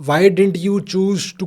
Why didn't you choose to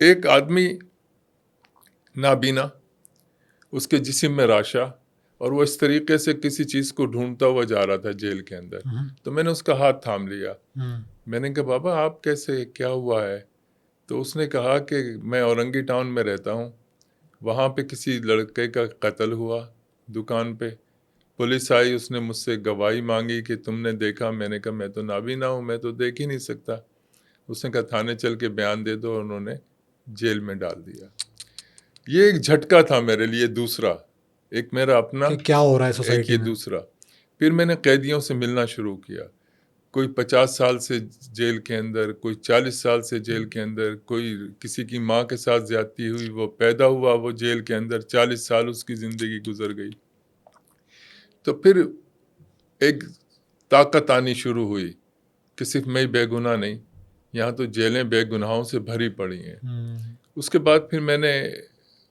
ایک آدمی نابینا، اس کے جسم میں راشا، اور وہ اس طریقے سے کسی چیز کو ڈھونڈتا ہوا جا رہا تھا جیل کے اندر. تو میں نے اس کا ہاتھ تھام لیا. میں نے کہا بابا آپ کیسے، کیا ہوا ہے؟ تو اس نے کہا کہ میں اورنگی ٹاؤن میں رہتا ہوں، وہاں پہ کسی لڑکے کا قتل ہوا دکان پہ. پولیس آئی، اس نے مجھ سے گواہی مانگی کہ تم نے دیکھا. میں نے کہا میں تو نابینا ہوں، میں تو دیکھ ہی نہیں سکتا. اس نے کہا تھانے چل کے بیان دے دو، اور انہوں نے جیل میں ڈال دیا. یہ ایک جھٹکا تھا میرے لیے. دوسرا ایک میرا اپنا، کہ کیا ہو رہا ہے ایک سوسائٹی یہ میں. دوسرا. پھر میں نے قیدیوں سے ملنا شروع کیا. کوئی 50 سال سے جیل کے اندر، کوئی 40 سال سے جیل کے اندر، کوئی کسی کی ماں کے ساتھ زیادتی ہوئی، وہ پیدا ہوا وہ جیل کے اندر، 40 سال اس کی زندگی گزر گئی. تو پھر ایک طاقت آنی شروع ہوئی کہ صرف میں بے گناہ نہیں، یہاں تو جیلیں بے گناہوں سے بھری پڑی ہیں. اس کے بعد پھر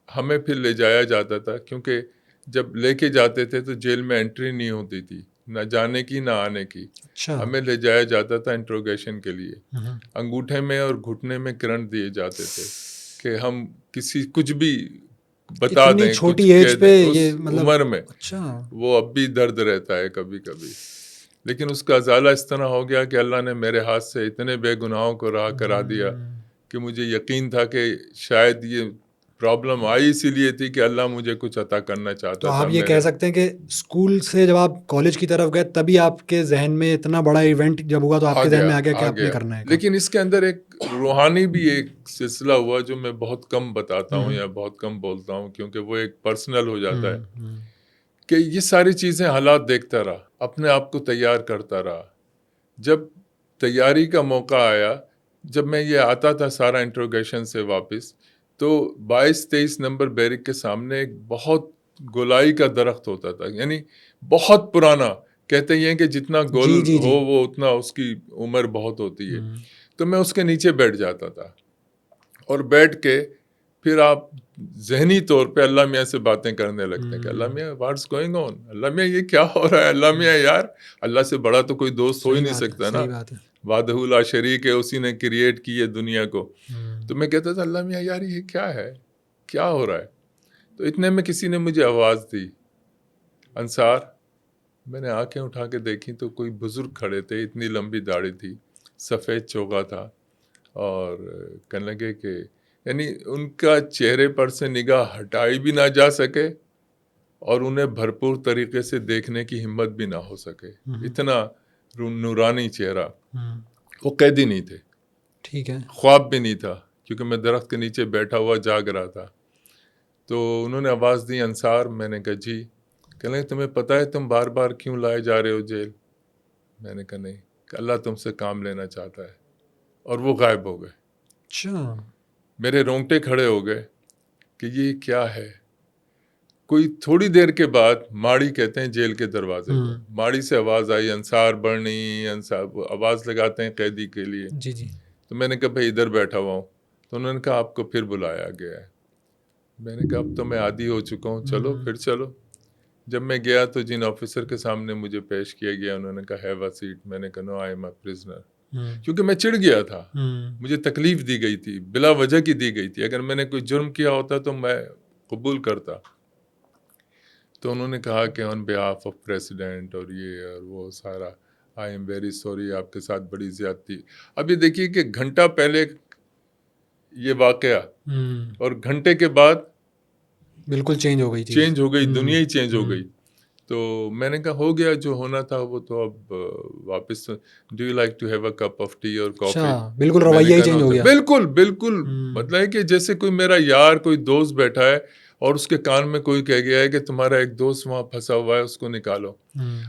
ہمیں پھر لے جایا جاتا تھا، کیونکہ جب لے کے جاتے تھے تو جیل میں انٹری نہیں ہوتی تھی، نہ جانے کی نہ آنے کی. ہمیں لے جایا جاتا تھا انٹروگیشن کے لیے. انگوٹھے میں اور گھٹنے میں کرنٹ دیے جاتے تھے کہ ہم کچھ بھی بتا دیں، چھوٹی کچھ ایج کہہ پہ دیں. اس یہ مطلب عمر میں اچھا، وہ اب بھی درد رہتا ہے کبھی کبھی. لیکن اس کا ازالہ اس طرح ہو گیا کہ اللہ نے میرے ہاتھ سے اتنے بے گناہوں کو رہا کرا دیا کہ مجھے یقین تھا کہ شاید یہ پرابلم آئی اسی لیے تھی کہ اللہ مجھے کچھ عطا کرنا چاہتا تو تھا. آپ یہ کہہ سکتے ہیں کہ اسکول سے جب آپ کالج کی طرف گئے تبھی آپ کے ذہن میں اتنا بڑا ایونٹ جب ہوا تو آپ کے ذہن میں آ گیا کہ آپ نے کرنا ہے. لیکن اس کے اندر ایک روحانی بھی ایک سلسلہ ہوا جو میں بہت کم بتاتا ہوں یا بہت کم بولتا ہوں، کیونکہ وہ ایک پرسنل ہو جاتا ہے. کہ یہ ساری چیزیں حالات دیکھتا رہا، اپنے آپ کو تیار کرتا رہا. جب تیاری کا موقع آیا، جب میں یہ آتا تھا سارا انٹروگیشن سے واپس، تو 22-23 نمبر بیرک کے سامنے ایک بہت گولائی کا درخت ہوتا تھا، یعنی بہت پرانا. کہتے ہیں کہ جتنا گول ہو وہ اتنا اس کی عمر بہت ہوتی ہے. تو میں اس کے نیچے بیٹھ جاتا تھا، اور بیٹھ کے پھر آپ ذہنی طور پہ اللہ میاں سے باتیں کرنے لگتے ہیں کہ اللہ میاں واٹس گوئنگ آن، اللہ میاں یہ کیا ہو رہا ہے، اللہ میاں یار اللہ سے بڑا تو کوئی دوست ہو ہی نہیں سکتا نا، وحدہ لا شریک ہے، اسی نے کریٹ کی ہے دنیا کو. تو میں کہتا تھا اللہ میاں یار یہ کیا ہے، کیا ہو رہا ہے. تو اتنے میں کسی نے مجھے آواز دی، انصار. میں نے آنکھیں اٹھا کے دیکھی تو کوئی بزرگ کھڑے تھے، اتنی لمبی داڑھی تھی، سفید چوغا تھا، اور کہنے لگے کہ یعنی ان کا چہرے پر سے نگاہ ہٹائی بھی نہ جا سکے اور انہیں بھرپور طریقے سے دیکھنے کی ہمت بھی نہ ہو سکے. اتنا نورانی چہرہ. وہ قیدی نہیں تھے، ٹھیک ہے، خواب بھی نہیں تھا، کیونکہ میں درخت کے نیچے بیٹھا ہوا جاگ رہا تھا. تو انہوں نے آواز دی انصار. میں نے کہا جی. کہنے لگے تمہیں پتہ ہے تم بار بار کیوں لائے جا رہے ہو جیل؟ میں نے کہا نہیں. کہ اللہ تم سے کام لینا چاہتا ہے. اور وہ غائب ہو گئے. اچھا، میرے رونگٹے کھڑے ہو گئے کہ یہ کیا ہے. کوئی تھوڑی دیر کے بعد ماڑی کہتے ہیں جیل کے دروازے کو، ماڑی سے آواز آئی انصار برنی، انصار آواز لگاتے ہیں قیدی کے لیے. جی جی. تو میں نے کہا بھائی ادھر بیٹھا ہوا ہوں. تو انہوں نے کہا آپ کو پھر بلایا گیا ہے. میں نے کہا اب تو میں عادی ہو چکا ہوں، چلو پھر چلو. جب میں گیا تو جن آفیسر کے سامنے مجھے پیش کیا گیا انہوں نے کہا ہیو اے سیٹ. میں نے کہا نو آئی ایم اے پرزنر. کیونکہ میں چڑ گیا تھا، مجھے تکلیف دی گئی تھی، بلا وجہ کی دی گئی تھی. اگر میں نے کوئی جرم کیا ہوتا تو میں قبول کرتا. تو انہوں نے کہا کہ آن بیہاف آف پریسیڈنٹ اور یہ اور وہ سارا، آئی ایم ویری سوری، آپ کے ساتھ بڑی زیادتی. اب یہ دیکھیے کہ گھنٹہ پہلے یہ واقعہ اور گھنٹے کے بعد بالکل چینج ہو گئی، چینج ہو گئی، دنیا ہی چینج ہو گئی. تو میں نے کہا ہو گیا جو ہونا تھا وہ تو اب واپس. Do you like to have a cup of tea اور کافی؟ بالکل رویہ ہی چینج ہو گیا. بالکل بالکل. مطلب ہے کہ جیسے کوئی میرا یار، کوئی دوست بیٹھا ہے اور اس کے کان میں کوئی کہہ گیا ہے کہ تمہارا ایک دوست وہاں پھنسا ہوا ہے، اس کو نکالو.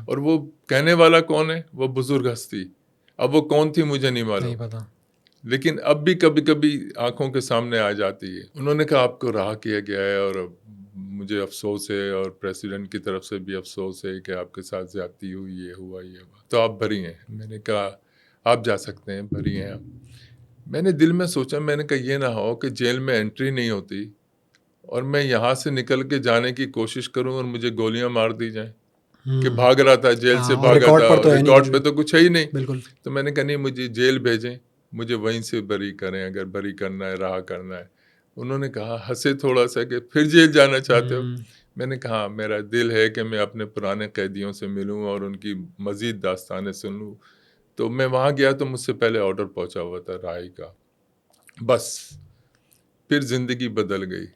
اور وہ کہنے والا کون ہے؟ وہ بزرگ ہستی. اب وہ کون تھی مجھے نہیں معلوم، لیکن اب بھی کبھی کبھی آنکھوں کے سامنے آ جاتی ہے. انہوں نے کہا آپ کو رہا کیا گیا ہے اور مجھے افسوس ہے، اور پریسیڈنٹ کی طرف سے بھی افسوس ہے کہ آپ کے ساتھ زیادتی ہوئی، یہ ہوا یہ ہوا، تو آپ بری ہیں. میں نے کہا آپ جا سکتے ہیں، بری ہیں آپ. میں نے دل میں سوچا، میں نے کہا یہ نہ ہو کہ جیل میں انٹری نہیں ہوتی اور میں یہاں سے نکل کے جانے کی کوشش کروں اور مجھے گولیاں مار دی جائیں کہ بھاگ رہا تھا، جیل سے بھاگا تھا، ریکارڈ پہ تو کچھ ہے ہی نہیں. تو میں نے کہا نہیں، مجھے جیل بھیجیں مجھے وہیں سے بری کریں اگر بری کرنا ہے، رہا کرنا ہے۔ انہوں نے کہا، ہنسے تھوڑا سا کہ پھر جیل جانا چاہتے ہو؟ میں نے کہا میرا دل ہے کہ میں اپنے پرانے قیدیوں سے ملوں اور ان کی مزید داستانیں سن لوں۔ تو میں وہاں گیا تو مجھ سے پہلے آرڈر پہنچا ہوا تھا رہائی کا، بس پھر زندگی بدل گئی۔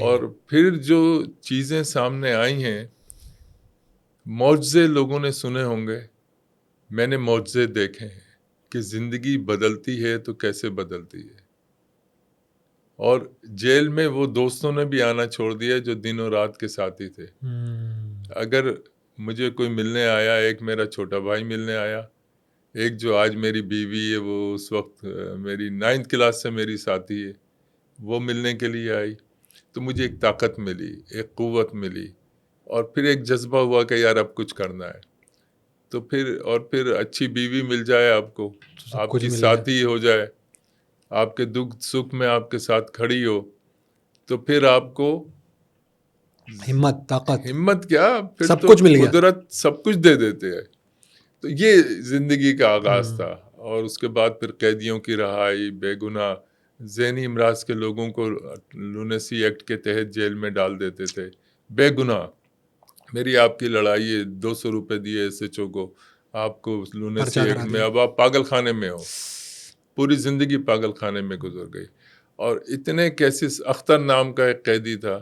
اور پھر جو چیزیں سامنے آئی ہیں، معجزے لوگوں نے سنے ہوں گے، میں نے معجزے دیکھے ہیں کہ زندگی بدلتی ہے تو کیسے بدلتی ہے۔ اور جیل میں وہ دوستوں نے بھی آنا چھوڑ دیا جو دن اور رات کے ساتھی تھے۔ اگر مجھے کوئی ملنے آیا، ایک میرا چھوٹا بھائی ملنے آیا، ایک جو آج میری بیوی ہے، وہ اس وقت میری 9th کلاس سے میری ساتھی ہے، وہ ملنے کے لیے آئی، تو مجھے ایک طاقت ملی، ایک قوت ملی، اور پھر ایک جذبہ ہوا کہ یار اب کچھ کرنا ہے۔ تو پھر اچھی بیوی مل جائے آپ کو، آپ کی ساتھی ہو جائے، آپ کے دکھ سکھ میں آپ کے ساتھ کھڑی ہو، تو پھر آپ کو ہمت کیا، پھر سب تو کچھ مل گیا، قدرت سب کچھ دے دیتے ہیں۔ تو یہ زندگی کا آغاز تھا، اور اس کے بعد پھر قیدیوں کی رہائی، بے گناہ ذہنی امراض کے لوگوں کو لونیسی ایکٹ کے تحت جیل میں ڈال دیتے تھے، بے گناہ۔ میری آپ کی لڑائی ہے، 200 روپے دیے SHO کو، آپ کو لونیسی ایکٹ میں، اب آپ پاگل خانے میں ہو۔ پوری زندگی پاگل خانے میں گزر گئی۔ اور اتنے کیسز، اختر نام کا ایک قیدی تھا،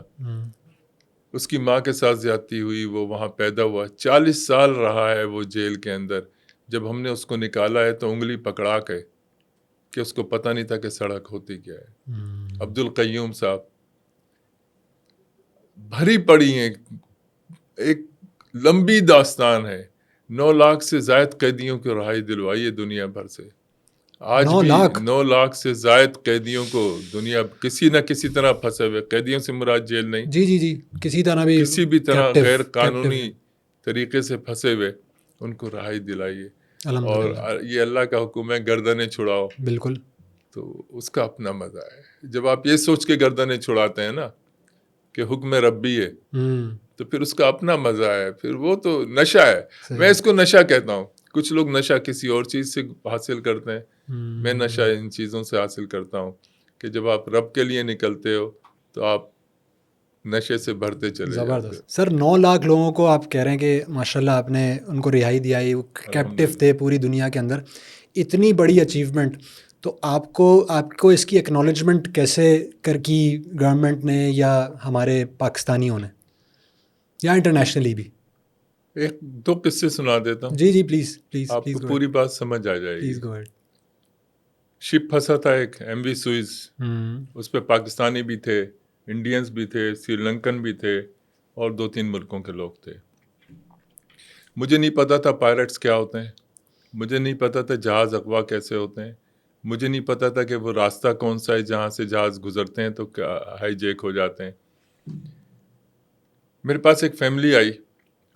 اس کی ماں کے ساتھ زیادتی ہوئی، وہ وہاں پیدا ہوا، 40 سال رہا ہے وہ جیل کے اندر۔ جب ہم نے اس کو نکالا ہے تو انگلی پکڑا کے، کہ اس کو پتہ نہیں تھا کہ سڑک ہوتی کیا ہے۔ عبدالقیوم صاحب، بھری پڑی ہیں، ایک لمبی داستان ہے۔ 9 لاکھ سے زائد قیدیوں کو رہائی دلوائی ہے دنیا بھر سے۔ آج بھی 9 لاکھ سے زائد قیدیوں کو دنیا کسی نہ کسی طرح پھنسے ہوئے، قیدیوں سے مراد جیل نہیں، جی کسی بھی طرح غیر قانونی طریقے سے پھنسے ہوئے، ان کو رہائی دلائی ہے۔ اور یہ اللہ کا حکم ہے، گردنیں چھڑاؤ۔ بالکل۔ تو اس کا اپنا مزہ ہے۔ جب آپ یہ سوچ کے گردنیں چھڑاتے ہیں نا کہ حکم ربی ہے، تو پھر اس کا اپنا مزہ ہے، پھر وہ تو نشہ ہے۔ میں اس کو نشہ کہتا ہوں۔ کچھ لوگ نشہ کسی اور چیز سے حاصل کرتے ہیں، میں نشہ ان چیزوں سے حاصل کرتا ہوں کہ جب آپ رب کے لیے نکلتے ہو تو آپ نشے سے بھرتے چلے جاتے۔ زبردست سر، 9 لاکھ لوگوں کو آپ کہہ رہے ہیں کہ ماشاءاللہ آپ نے ان کو رہائی دلائی، وہ کیپٹیو تھے پوری دنیا کے اندر، اتنی بڑی اچیومنٹ، تو آپ کو اس کی ایکنالجمنٹ کیسے کی گورنمنٹ نے یا ہمارے پاکستانیوں نے یا انٹرنیشنلی بھی؟ ایک دو قصے سنا دیتا ہوں۔ جی پلیز آپ کو پوری بات سمجھ آ جائے گی۔ Please go ahead. شپ پھنسا تھا ایک MV سوئز، اس پہ پاکستانی بھی تھے، انڈینز بھی تھے، سری لنکن بھی تھے، اور 2-3 ملکوں کے لوگ تھے۔ مجھے نہیں پتا تھا پائرٹس کیا ہوتے ہیں، مجھے نہیں پتا تھا جہاز اغوا کیسے ہوتے ہیں، مجھے نہیں پتا تھا کہ وہ راستہ کون سا ہے جہاں سے جہاز گزرتے ہیں تو ہائی جیک ہو جاتے ہیں۔ میرے پاس ایک فیملی آئی،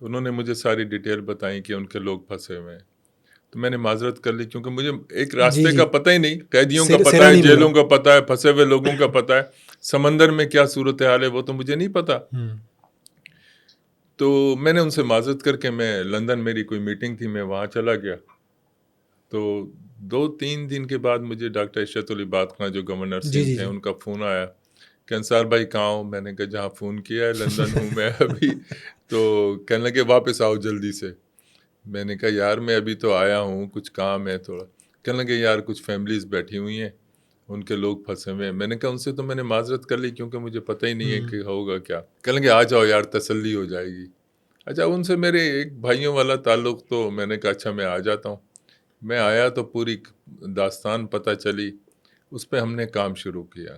انہوں نے مجھے ساری ڈیٹیل بتائی کہ ان کے لوگ پھنسے ہوئے ہیں۔ تو میں نے معذرت کر لی، کیونکہ مجھے ایک راستے کا پتہ ہی نہیں، قیدیوں کا پتہ ہے، جیلوں کا پتہ ہے، پھنسے ہوئے لوگوں کا پتہ ہے، سمندر میں کیا صورتحال ہے وہ تو مجھے نہیں پتا۔ تو میں نے ان سے معذرت کر کے، میں لندن میری کوئی میٹنگ تھی، میں وہاں چلا گیا۔ تو 2-3 دن کے بعد مجھے ڈاکٹر عشرت علی بادخاں جو گورنر سندھ تھے، ان کا فون آیا کہ انصار بھائی کہاں ہوں؟ میں نے کہا جہاں فون کیا ہے لندن ہوں میں ابھی۔ تو کہنے لگے واپس آؤ جلدی سے۔ میں نے کہا یار میں ابھی تو آیا ہوں، کچھ کام ہے تھوڑا۔ کہنے لگے یار کچھ فیملیز بیٹھی ہوئی ہیں، ان کے لوگ پھنسے ہوئے ہیں۔ میں نے کہا ان سے تو میں نے معذرت کر لی کیونکہ مجھے پتہ ہی نہیں ہے کہ ہوگا کیا۔ کہنے لگے آ جاؤ یار تسلی ہو جائے گی۔ اچھا، ان سے میرے ایک بھائیوں والا تعلق، تو میں نے کہا اچھا میں آ جاتا ہوں۔ میں آیا تو پوری داستان پتہ چلی، اس پہ ہم نے کام شروع کیا۔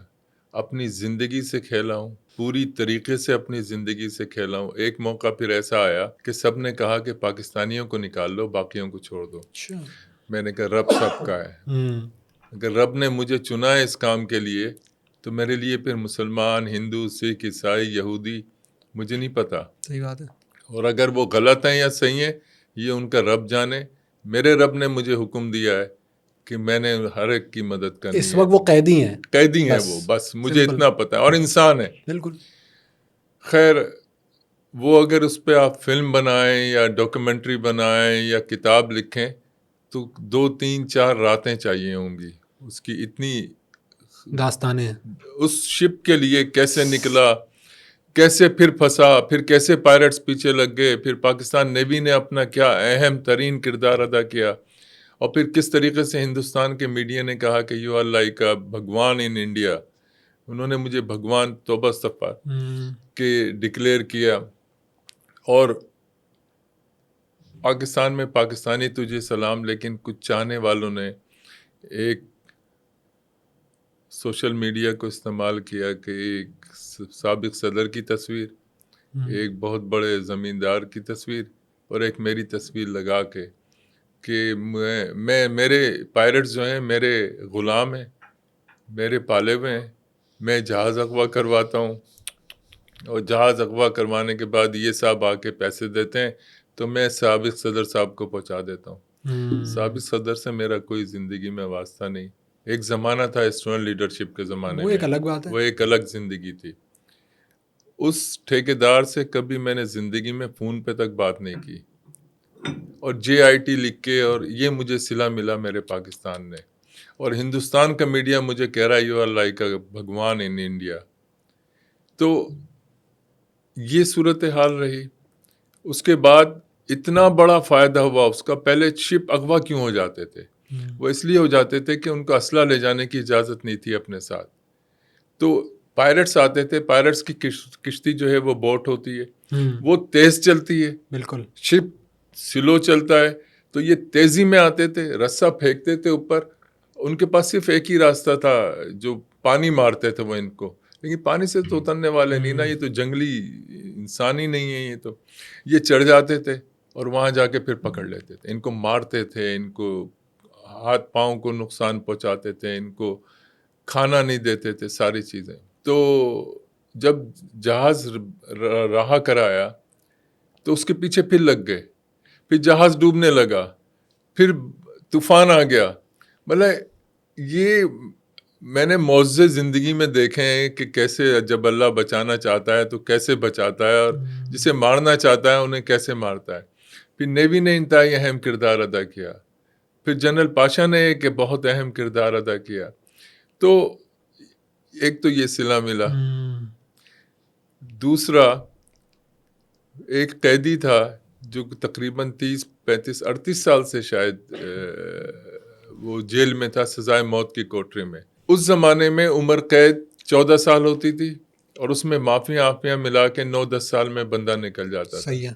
اپنی زندگی سے کھیلا ہوں، پوری طریقے سے اپنی زندگی سے کھیلا ہوں۔ ایک موقع پھر ایسا آیا کہ سب نے کہا کہ پاکستانیوں کو نکال لو، باقیوں کو چھوڑ دو۔ میں نے کہا رب سب کا ہے، اگر رب نے مجھے چنا ہے اس کام کے لیے تو میرے لیے پھر مسلمان، ہندو، سکھ، عیسائی، یہودی مجھے نہیں پتا۔ صحیح بات ہے۔ اور اگر وہ غلط ہیں یا صحیح ہیں یہ ان کا رب جانے۔ میرے رب نے مجھے حکم دیا ہے کہ میں نے ہر ایک کی مدد کرنی ہے۔ اس وقت وہ قیدی ہیں وہ، بس مجھے اتنا پتا ہے، اور انسان ہے۔ بالکل۔ خیر، وہ اگر اس پہ آپ فلم بنائیں یا ڈاکیومنٹری بنائیں یا کتاب لکھیں تو 2 3 4 راتیں چاہیے ہوں گی اس کی، اتنی داستانیں. اس شپ کے لیے کیسے نکلا، کیسے پھر پھنسا، پھر کیسے پائرٹس پیچھے لگ گئے، پھر پاکستان نیوی نے اپنا کیا اہم ترین کردار ادا کیا، اور پھر کس طریقے سے ہندوستان کے میڈیا نے کہا کہ یو آر لائک بھگوان ان انڈیا. انہوں نے مجھے بھگوان توبہ استغفار کے ڈکلیئر کیا. اور پاکستان میں پاکستانی تجھے سلام، لیکن کچھ چاہنے والوں نے ایک سوشل میڈیا کو استعمال کیا کہ ایک سابق صدر کی تصویر، ایک بہت بڑے زمیندار کی تصویر اور ایک میری تصویر لگا کے کہ میں میرے پائرٹس جو ہیں میرے غلام ہیں، میرے پالے ہوئے ہیں، میں جہاز اغوا کرواتا ہوں، اور جہاز اغوا کروانے کے بعد یہ صاحب آ کے پیسے دیتے ہیں تو میں سابق صدر صاحب کو پہنچا دیتا ہوں. سابق صدر سے میرا کوئی زندگی میں واسطہ نہیں. ایک زمانہ تھا اسٹوڈنٹ لیڈرشپ کے زمانے وہ میں، ایک الگ بات ہے. وہ ایک الگ زندگی تھی. اس ٹھیکیدار سے کبھی میں نے زندگی میں فون پہ تک بات نہیں کی، اور JIT لکھ کے، اور یہ مجھے صلہ ملا میرے پاکستان نے، اور ہندوستان کا میڈیا مجھے کہہ رہا ہے یو آر لائک بھگوان ان انڈیا. تو یہ صورتحال رہی. اس کے بعد اتنا بڑا فائدہ ہوا اس کا. پہلے شپ اغوا کیوں ہو جاتے تھے؟ وہ اس لیے ہو جاتے تھے کہ ان کو اسلحہ لے جانے کی اجازت نہیں تھی اپنے ساتھ. تو پائرٹس آتے تھے، پائرٹس کی کشتی جو ہے وہ بوٹ ہوتی ہے، وہ تیز چلتی ہے، بالکل. شپ سلو چلتا ہے. تو یہ تیزی میں آتے تھے، رسہ پھینکتے تھے اوپر. ان کے پاس صرف ایک ہی راستہ تھا، جو پانی مارتے تھے وہ ان کو، لیکن پانی سے تو اترنے والے نہیں نا، یہ تو جنگلی انسان ہی نہیں ہے. یہ تو یہ چڑھ جاتے تھے اور وہاں جا کے پھر پکڑ لیتے تھے. ان کو مارتے تھے، ان کو ہاتھ پاؤں کو نقصان پہنچاتے تھے، ان کو کھانا نہیں دیتے تھے، ساری چیزیں. تو جب جہاز رہا کرایا تو اس کے پیچھے پھر لگ گئے، پھر جہاز ڈوبنے لگا، پھر طوفان آ گیا. مطلب یہ میں نے معجزے زندگی میں دیکھے ہیں کہ کیسے جب اللہ بچانا چاہتا ہے تو کیسے بچاتا ہے، اور جسے مارنا چاہتا ہے انہیں کیسے مارتا ہے. پھر نیوی نے انتہائی اہم کردار ادا کیا، پھر جنرل پاشا نے ایک بہت اہم کردار ادا کیا. تو ایک تو یہ صلہ ملا. دوسرا ایک قیدی تھا جو تقریباً 30 35 38 سال سے شاید وہ جیل میں تھا، سزائے موت کی کوٹری میں. اس زمانے میں عمر قید 14 سال ہوتی تھی، اور اس میں معافیاں ملا کے 9-10 سال میں بندہ نکل جاتا تھا. صحیح ہے.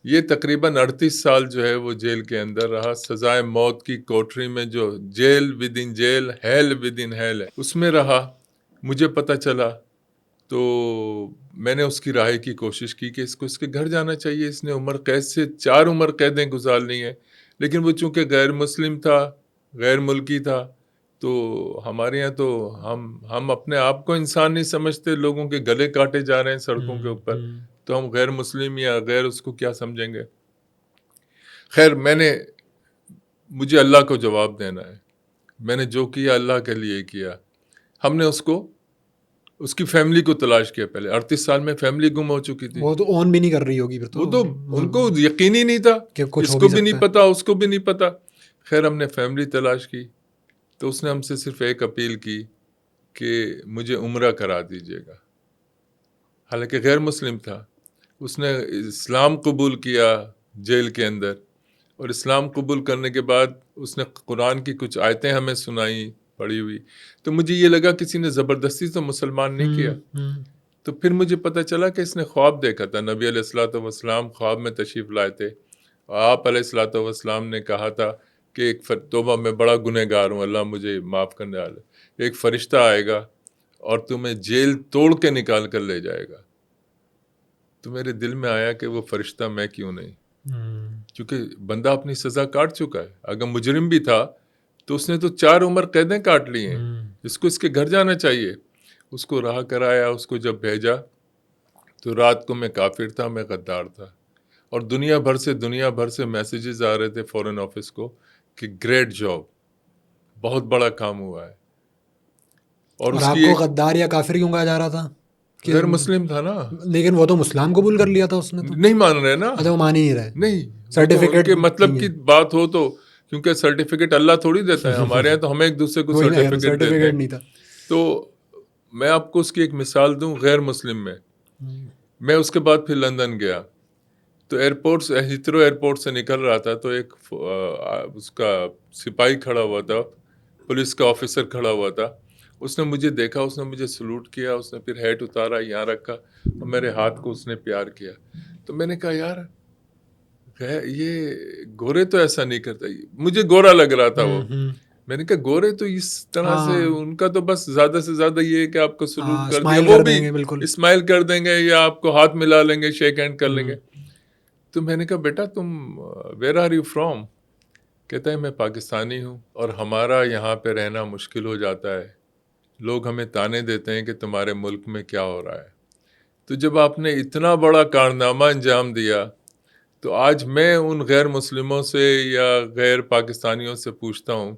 یہ تقریباً 38 سال جو ہے وہ جیل کے اندر رہا، سزائے موت کی کوٹری میں، جو jail within jail, hell within hell ہے، اس میں رہا. مجھے پتہ چلا تو میں نے اس کی رہائی کی کوشش کی کہ اس کو اس کے گھر جانا چاہیے. اس نے عمر قید سے 4 عمر قیدیں گزارنی ہیں، لیکن وہ چونکہ غیر مسلم تھا، غیر ملکی تھا، تو ہمارے یہاں تو ہم اپنے آپ کو انسان نہیں سمجھتے، لوگوں کے گلے کاٹے جا رہے ہیں سڑکوں کے اوپر، تو ہم غیر مسلم یا غیر اس کو کیا سمجھیں گے. خیر مجھے اللہ کو جواب دینا ہے. میں نے جو کیا اللہ کے لیے کیا. ہم نے اس کی فیملی کو تلاش کیا. پہلے 38 سال میں فیملی گم ہو چکی تھی. وہ تو اون بھی نہیں کر رہی ہوگی پھر وہ تو ان کو یقین ہی نہیں تھا، اس کو بھی نہیں پتا، اس کو بھی نہیں پتا. خیر ہم نے فیملی تلاش کی تو اس نے ہم سے صرف ایک اپیل کی کہ مجھے عمرہ کرا دیجیے گا. حالانکہ غیر مسلم تھا. اس نے اسلام قبول کیا جیل کے اندر، اور اسلام قبول کرنے کے بعد اس نے قرآن کی کچھ آیتیں ہمیں سنائی پڑھی ہوئی. تو مجھے یہ لگا کسی نے زبردستی تو مسلمان نہیں کیا. تو پھر مجھے پتہ چلا کہ اس نے خواب دیکھا تھا. نبی علیہ الصلوۃ والسلام خواب میں تشریف لائے تھے. آپ علیہ الصلوۃ والسلام نے کہا تھا کہ ایک توبہ میں بڑا گنہگار ہوں، اللہ مجھے معاف کرنے والا. ایک فرشتہ آئے گا اور تمہیں جیل توڑ کے نکال کر لے جائے گا. تو میرے دل میں آیا کہ وہ فرشتہ میں کیوں نہیں، کیونکہ بندہ اپنی سزا کاٹ چکا ہے. اگر مجرم بھی تھا تو اس نے تو 4 عمر قیدیں کاٹ لی ہیں. اس کو اس کے گھر جانا چاہیے. اس کو رہا کرایا. اس کو جب بھیجا تو رات کو میں کافر تھا، میں غدار تھا، اور دنیا بھر سے میسیجز آ رہے تھے فورن آفس کو کہ گریٹ جاب، بہت بڑا کام ہوا ہے. اور آپ کو غدار یا کافر کیوں کہا جا رہا تھا؟ غیر مسلم تھا نا. لیکن وہ تو اسلام قبول کر لیا تھا اس نے. تو نہیں مان رہے نا. اچھا وہ مان ہی نہیں رہے. نہیں، سرٹیفکیٹ کے مطلب کی بات ہو تو کیونکہ سرٹیفکیٹ اللہ تھوڑی دیتا ہے, ہمارے یہاں تو ہمیں ایک دوسرے کو سرٹیفکیٹ دیتے ہیں. نہیں تھا. تو میں آپ کو اس کی ایک مثال دوں غیر مسلم میں. میں اس کے بعد پھر لندن گیا, تو ایئرپورٹ ہیتھرو ایئرپورٹ سے نکل رہا تھا, تو ایک اس کا سپاہی کھڑا ہوا تھا, پولیس کا آفیسر کھڑا ہوا تھا. اس نے مجھے دیکھا, اس نے مجھے سلوٹ کیا, اس نے پھر ہیٹ اتارا, یہاں رکھا اور میرے ہاتھ کو اس نے پیار کیا. تو میں نے کہا یار یہ گورے تو ایسا نہیں کرتا, مجھے گورا لگ رہا تھا وہ. میں نے کہا گورے تو اس طرح سے, ان کا تو بس زیادہ سے زیادہ یہ ہے کہ آپ کو سلوٹ کر دیں, وہ بھی اسمائل کر دیں گے یا آپ کو ہاتھ ملا لیں گے, شیک ہینڈ کر لیں گے. تو میں نے کہا بیٹا تم ویئر آر یو فرام؟ کہتا ہے میں پاکستانی ہوں اور ہمارا یہاں پہ رہنا مشکل ہو جاتا ہے, لوگ ہمیں تانے دیتے ہیں کہ تمہارے ملک میں کیا ہو رہا ہے. تو جب آپ نے اتنا بڑا کارنامہ انجام دیا, تو آج میں ان غیر مسلموں سے یا غیر پاکستانیوں سے پوچھتا ہوں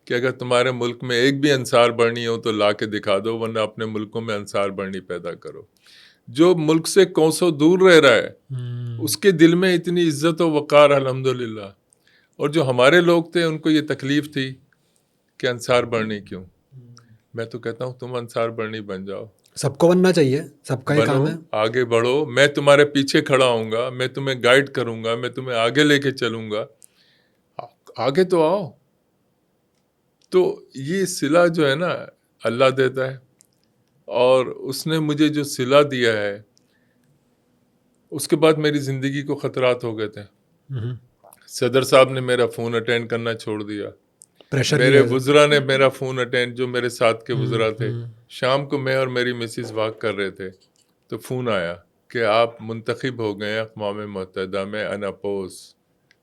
کہ اگر تمہارے ملک میں ایک بھی انصار بڑھنی ہو تو لا کے دکھا دو, ورنہ اپنے ملکوں میں انصار بڑھنی پیدا کرو. جو ملک سے کوسوں دور رہ رہا ہے اس کے دل میں اتنی عزت و وقار الحمدللہ. اور جو ہمارے لوگ تھے ان کو یہ تکلیف تھی کہ انصار بڑھنی کیوں. میں تو کہتا ہوں تم انصار بڑھنی بن جاؤ, سب کو بننا چاہیے, سب کا ہی کام ہے. آگے بڑھو, میں تمہارے پیچھے کھڑا ہوں گا, میں تمہیں گائیڈ کروں گا, میں تمہیں آگے لے کے چلوں گا, آگے تو آؤ. تو یہ صلہ جو ہے نا اللہ دیتا ہے, اور اس نے مجھے جو صلہ دیا ہے اس کے بعد میری زندگی کو خطرات ہو گئے تھے. صدر صاحب نے میرا فون اٹینڈ کرنا چھوڑ دیا, میرے وزراء نے میرا فون اٹینڈ, جو میرے ساتھ کے وزراء تھے. شام کو میں اور میری مسز واک کر رہے تھے تو فون آیا کہ آپ منتخب ہو گئے اقوام متحدہ میں اناپوز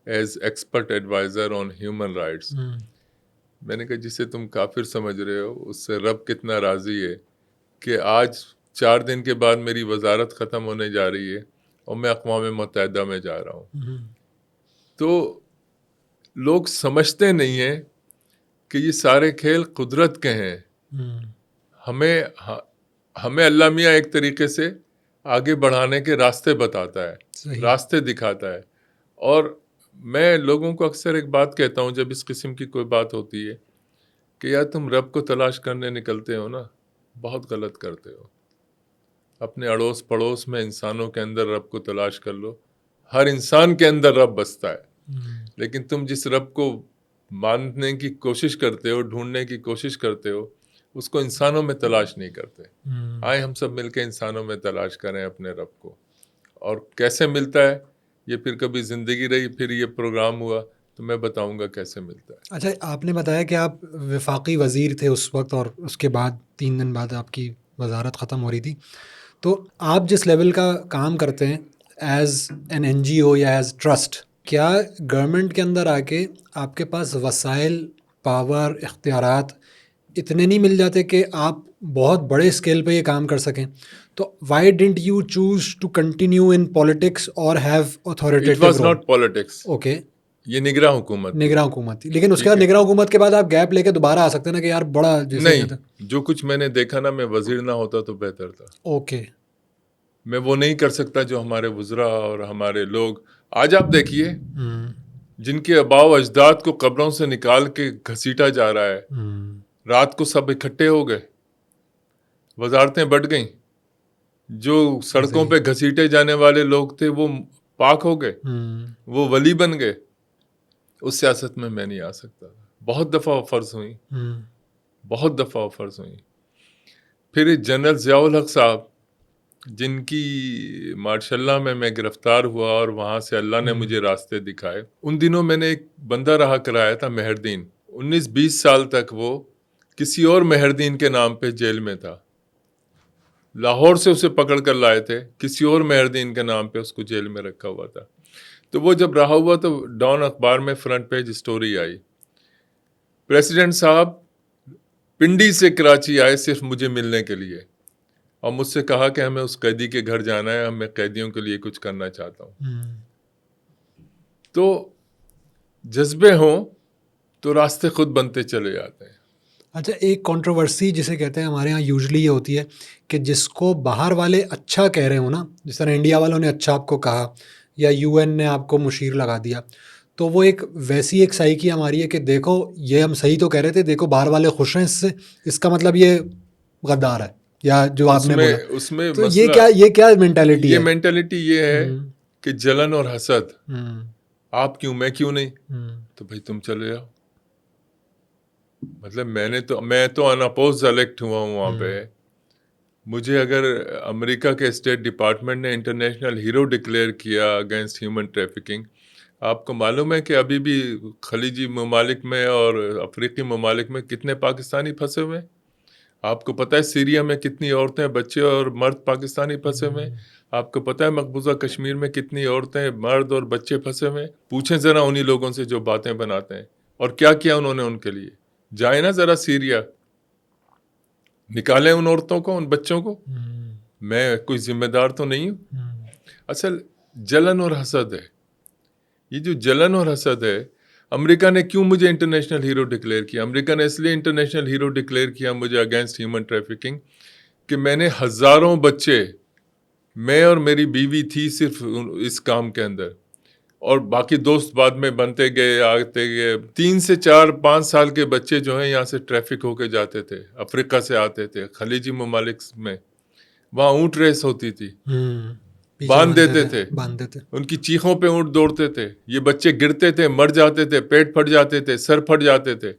as expert adviser on human rights. میں نے کہا جسے تم کافر سمجھ رہے ہو اس سے رب کتنا راضی ہے کہ آج 4 دن کے بعد میری وزارت ختم ہونے جا رہی ہے اور میں اقوام متحدہ میں جا رہا ہوں. تو لوگ سمجھتے نہیں ہیں کہ یہ سارے کھیل قدرت کے ہیں. ہمیں اللہ میاں ایک طریقے سے آگے بڑھانے کے راستے بتاتا ہے, راستے دکھاتا ہے. اور میں لوگوں کو اکثر ایک بات کہتا ہوں جب اس قسم کی کوئی بات ہوتی ہے کہ یار تم رب کو تلاش کرنے نکلتے ہو نا, بہت غلط کرتے ہو. اپنے اڑوس پڑوس میں انسانوں کے اندر رب کو تلاش کر لو, ہر انسان کے اندر رب بستا ہے. لیکن تم جس رب کو ماننے کی کوشش کرتے ہو, ڈھونڈنے کی کوشش کرتے ہو, اس کو انسانوں میں تلاش نہیں کرتے. آئے ہم سب مل کے انسانوں میں تلاش کریں اپنے رب کو. اور کیسے ملتا ہے یہ پھر کبھی زندگی رہی, پھر یہ پروگرام ہوا تو میں بتاؤں گا کیسے ملتا ہے. اچھا, آپ نے بتایا کہ آپ وفاقی وزیر تھے اس وقت اور اس کے بعد 3 دن بعد آپ کی وزارت ختم ہو رہی تھی. تو آپ جس لیول کا کام کرتے ہیں ایز این NGO یا ایز ٹرسٹ, کیا گورنمنٹ کے اندر آ کے آپ کے پاس وسائل, پاور, اختیارات اتنے نہیں مل جاتے کہ آپ بہت بڑے اسکیل پہ یہ کام کر سکیں؟ تو why didn't you choose to continue in politics اور have authoritative role? It was not politics. Okay, یہ نگراں حکومت تھی. لیکن اس کے بعد نگراں حکومت کے بعد آپ گیپ لے کے دوبارہ آ سکتے ہیں نا کہ یار بڑا نہیں, جو کچھ میں نے دیکھا نا, میں وزیر نہ ہوتا تو بہتر تھا. اوکے, میں وہ نہیں کر سکتا جو ہمارے وزراء اور ہمارے لوگ آج آپ دیکھیے جن کے آباء و اجداد کو قبروں سے نکال کے گھسیٹا جا رہا ہے. رات کو سب اکٹھے ہو گئے, وزارتیں بٹ گئیں, جو سڑکوں پہ گھسیٹے جانے والے لوگ تھے وہ پاک ہو گئے, وہ ولی بن گئے. اس سیاست میں نہیں آ سکتا. بہت دفعہ آفرز ہوئیں. پھر جنرل ضیاء الحق صاحب جن کی ماشاء اللہ میں گرفتار ہوا اور وہاں سے اللہ نے مجھے راستے دکھائے. ان دنوں میں نے ایک بندہ رہا کرایا تھا مہردین, 19-20 سال تک وہ کسی اور مہردین کے نام پہ جیل میں تھا. لاہور سے اسے پکڑ کر لائے تھے, کسی اور مہردین کے نام پہ اس کو جیل میں رکھا ہوا تھا. تو وہ جب رہا ہوا تو ڈان اخبار میں فرنٹ پیج اسٹوری آئی, پریزیڈنٹ صاحب پنڈی سے کراچی آئے صرف مجھے ملنے کے لیے, اور مجھ سے کہا کہ ہمیں اس قیدی کے گھر جانا ہے, میں قیدیوں کے لیے کچھ کرنا چاہتا ہوں. تو جذبے ہوں تو راستے خود بنتے چلے جاتے ہیں. اچھا, ایک کنٹروورسی جسے کہتے ہیں ہمارے ہاں یوزلی یہ ہوتی ہے کہ جس کو باہر والے اچھا کہہ رہے ہوں نا, جس طرح انڈیا والوں نے اچھا آپ کو کہا یا UN نے آپ کو مشیر لگا دیا, تو وہ ایک ویسی ایک سائیکی ہماری ہے کہ دیکھو یہ ہم صحیح تو کہہ رہے تھے، دیکھو باہر والے خوش ہیں اس سے، اس کا مطلب یہ غدار ہے، یا جو آپ نے بولا. اس میں تو مسئلہ یہ کیا مینٹیلٹی یہ ہے؟ مینٹلٹی یہ ہے کہ جلن اور حسد، ہوں آپ کیوں میں کیوں نہیں، ہوں تو بھائی تم چلے جاؤ. مطلب میں تو ان اپوز الیکٹ ہوا ہوں وہاں پہ. مجھے اگر امریکہ کے اسٹیٹ ڈپارٹمنٹ نے انٹرنیشنل ہیرو ڈکلیئر کیا اگینسٹ ہیومن ٹریفکنگ، آپ کو معلوم ہے کہ ابھی بھی خلیجی ممالک میں اور افریقی ممالک میں کتنے پاکستانی پھنسے ہوئے ہیں؟ آپ کو پتہ ہے سیریا میں کتنی عورتیں، بچے اور مرد پاکستانی پھنسے ہوئے ہیں؟ آپ کو پتہ ہے مقبوضہ کشمیر میں کتنی عورتیں، مرد اور بچے پھنسے ہوئے ہیں؟ پوچھیں ذرا انہی لوگوں سے جو باتیں بناتے ہیں، اور کیا کیا انہوں نے ان کے لیے. جائیں نا ذرا سیریا، نکالیں ان عورتوں کو، ان بچوں کو. میں کوئی ذمہ دار تو نہیں ہوں. اصل جلن اور حسد ہے. یہ جو جلن اور حسد ہے، امریکہ نے کیوں مجھے انٹرنیشنل ہیرو ڈکلیئر کیا؟ امریکہ نے اس لیے انٹرنیشنل ہیرو ڈکلیئر کیا مجھے اگینسٹ ہیومن ٹریفکنگ کہ میں نے ہزاروں بچے، میں اور میری بیوی تھی صرف اس کام کے اندر، اور باقی دوست بعد میں بنتے گئے، آتے گئے. 3 سے 4 5 سال کے بچے جو ہیں یہاں سے ٹریفک ہو کے جاتے تھے، افریقہ سے آتے تھے، خلیجی ممالک میں. وہاں اونٹ ریس ہوتی تھی، باندھ دیتے تھے، ان کی چیخوں پہ اونٹ دوڑتے تھے. یہ بچے گرتے تھے، مر جاتے تھے، پیٹ پھٹ جاتے تھے، سر پھٹ جاتے تھے.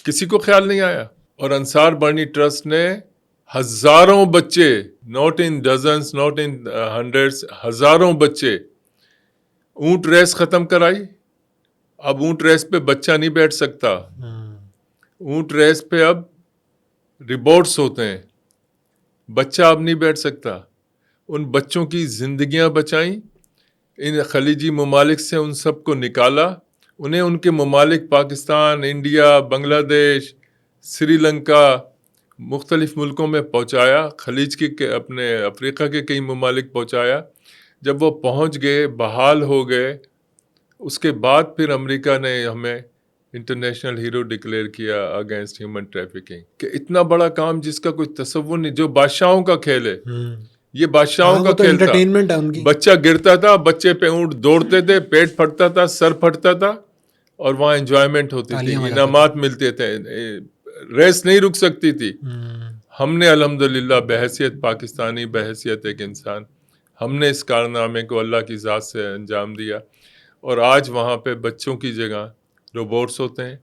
کسی کو خیال نہیں آیا. اور انصار بارنی ٹرسٹ نے ہزاروں بچے، not in dozens, not in hundreds, ہزاروں بچے، اونٹ ریس ختم کرائی. اب اونٹ ریس پہ بچہ نہیں بیٹھ سکتا. اونٹ ریس پہ اب ریبورٹس ہوتے ہیں، بچہ اب نہیں بیٹھ سکتا. ان بچوں کی زندگیاں بچائیں. ان خلیجی ممالک سے ان سب کو نکالا، انہیں ان کے ممالک پاکستان، انڈیا، بنگلہ دیش، سری لنکا، مختلف ملکوں میں پہنچایا. خلیج کے اپنے افریقہ کے کئی ممالک پہنچایا. جب وہ پہنچ گئے، بحال ہو گئے، اس کے بعد پھر امریکہ نے ہمیں انٹرنیشنل ہیرو ڈکلیئر کیا اگینسٹ ہیومن ٹریفکنگ. کہ اتنا بڑا کام جس کا کوئی تصور نہیں، جو بادشاہوں کا کھیل ہے، یہ بادشاہوں کا کھیل تھا. بچہ گرتا تھا، بچے پہ اونٹ دوڑتے تھے، پیٹ پھٹتا تھا، سر پھٹتا تھا، اور وہاں انجوائمنٹ ہوتی تھی، انعامات ملتے تھے، ریس نہیں رک سکتی تھی. ہم نے الحمدللہ بحیثیت پاکستانی، بحیثیت ایک انسان، ہم نے اس کارنامے کو اللہ کی ذات سے انجام دیا. اور آج وہاں پہ بچوں کی جگہ روبوٹس ہوتے ہیں،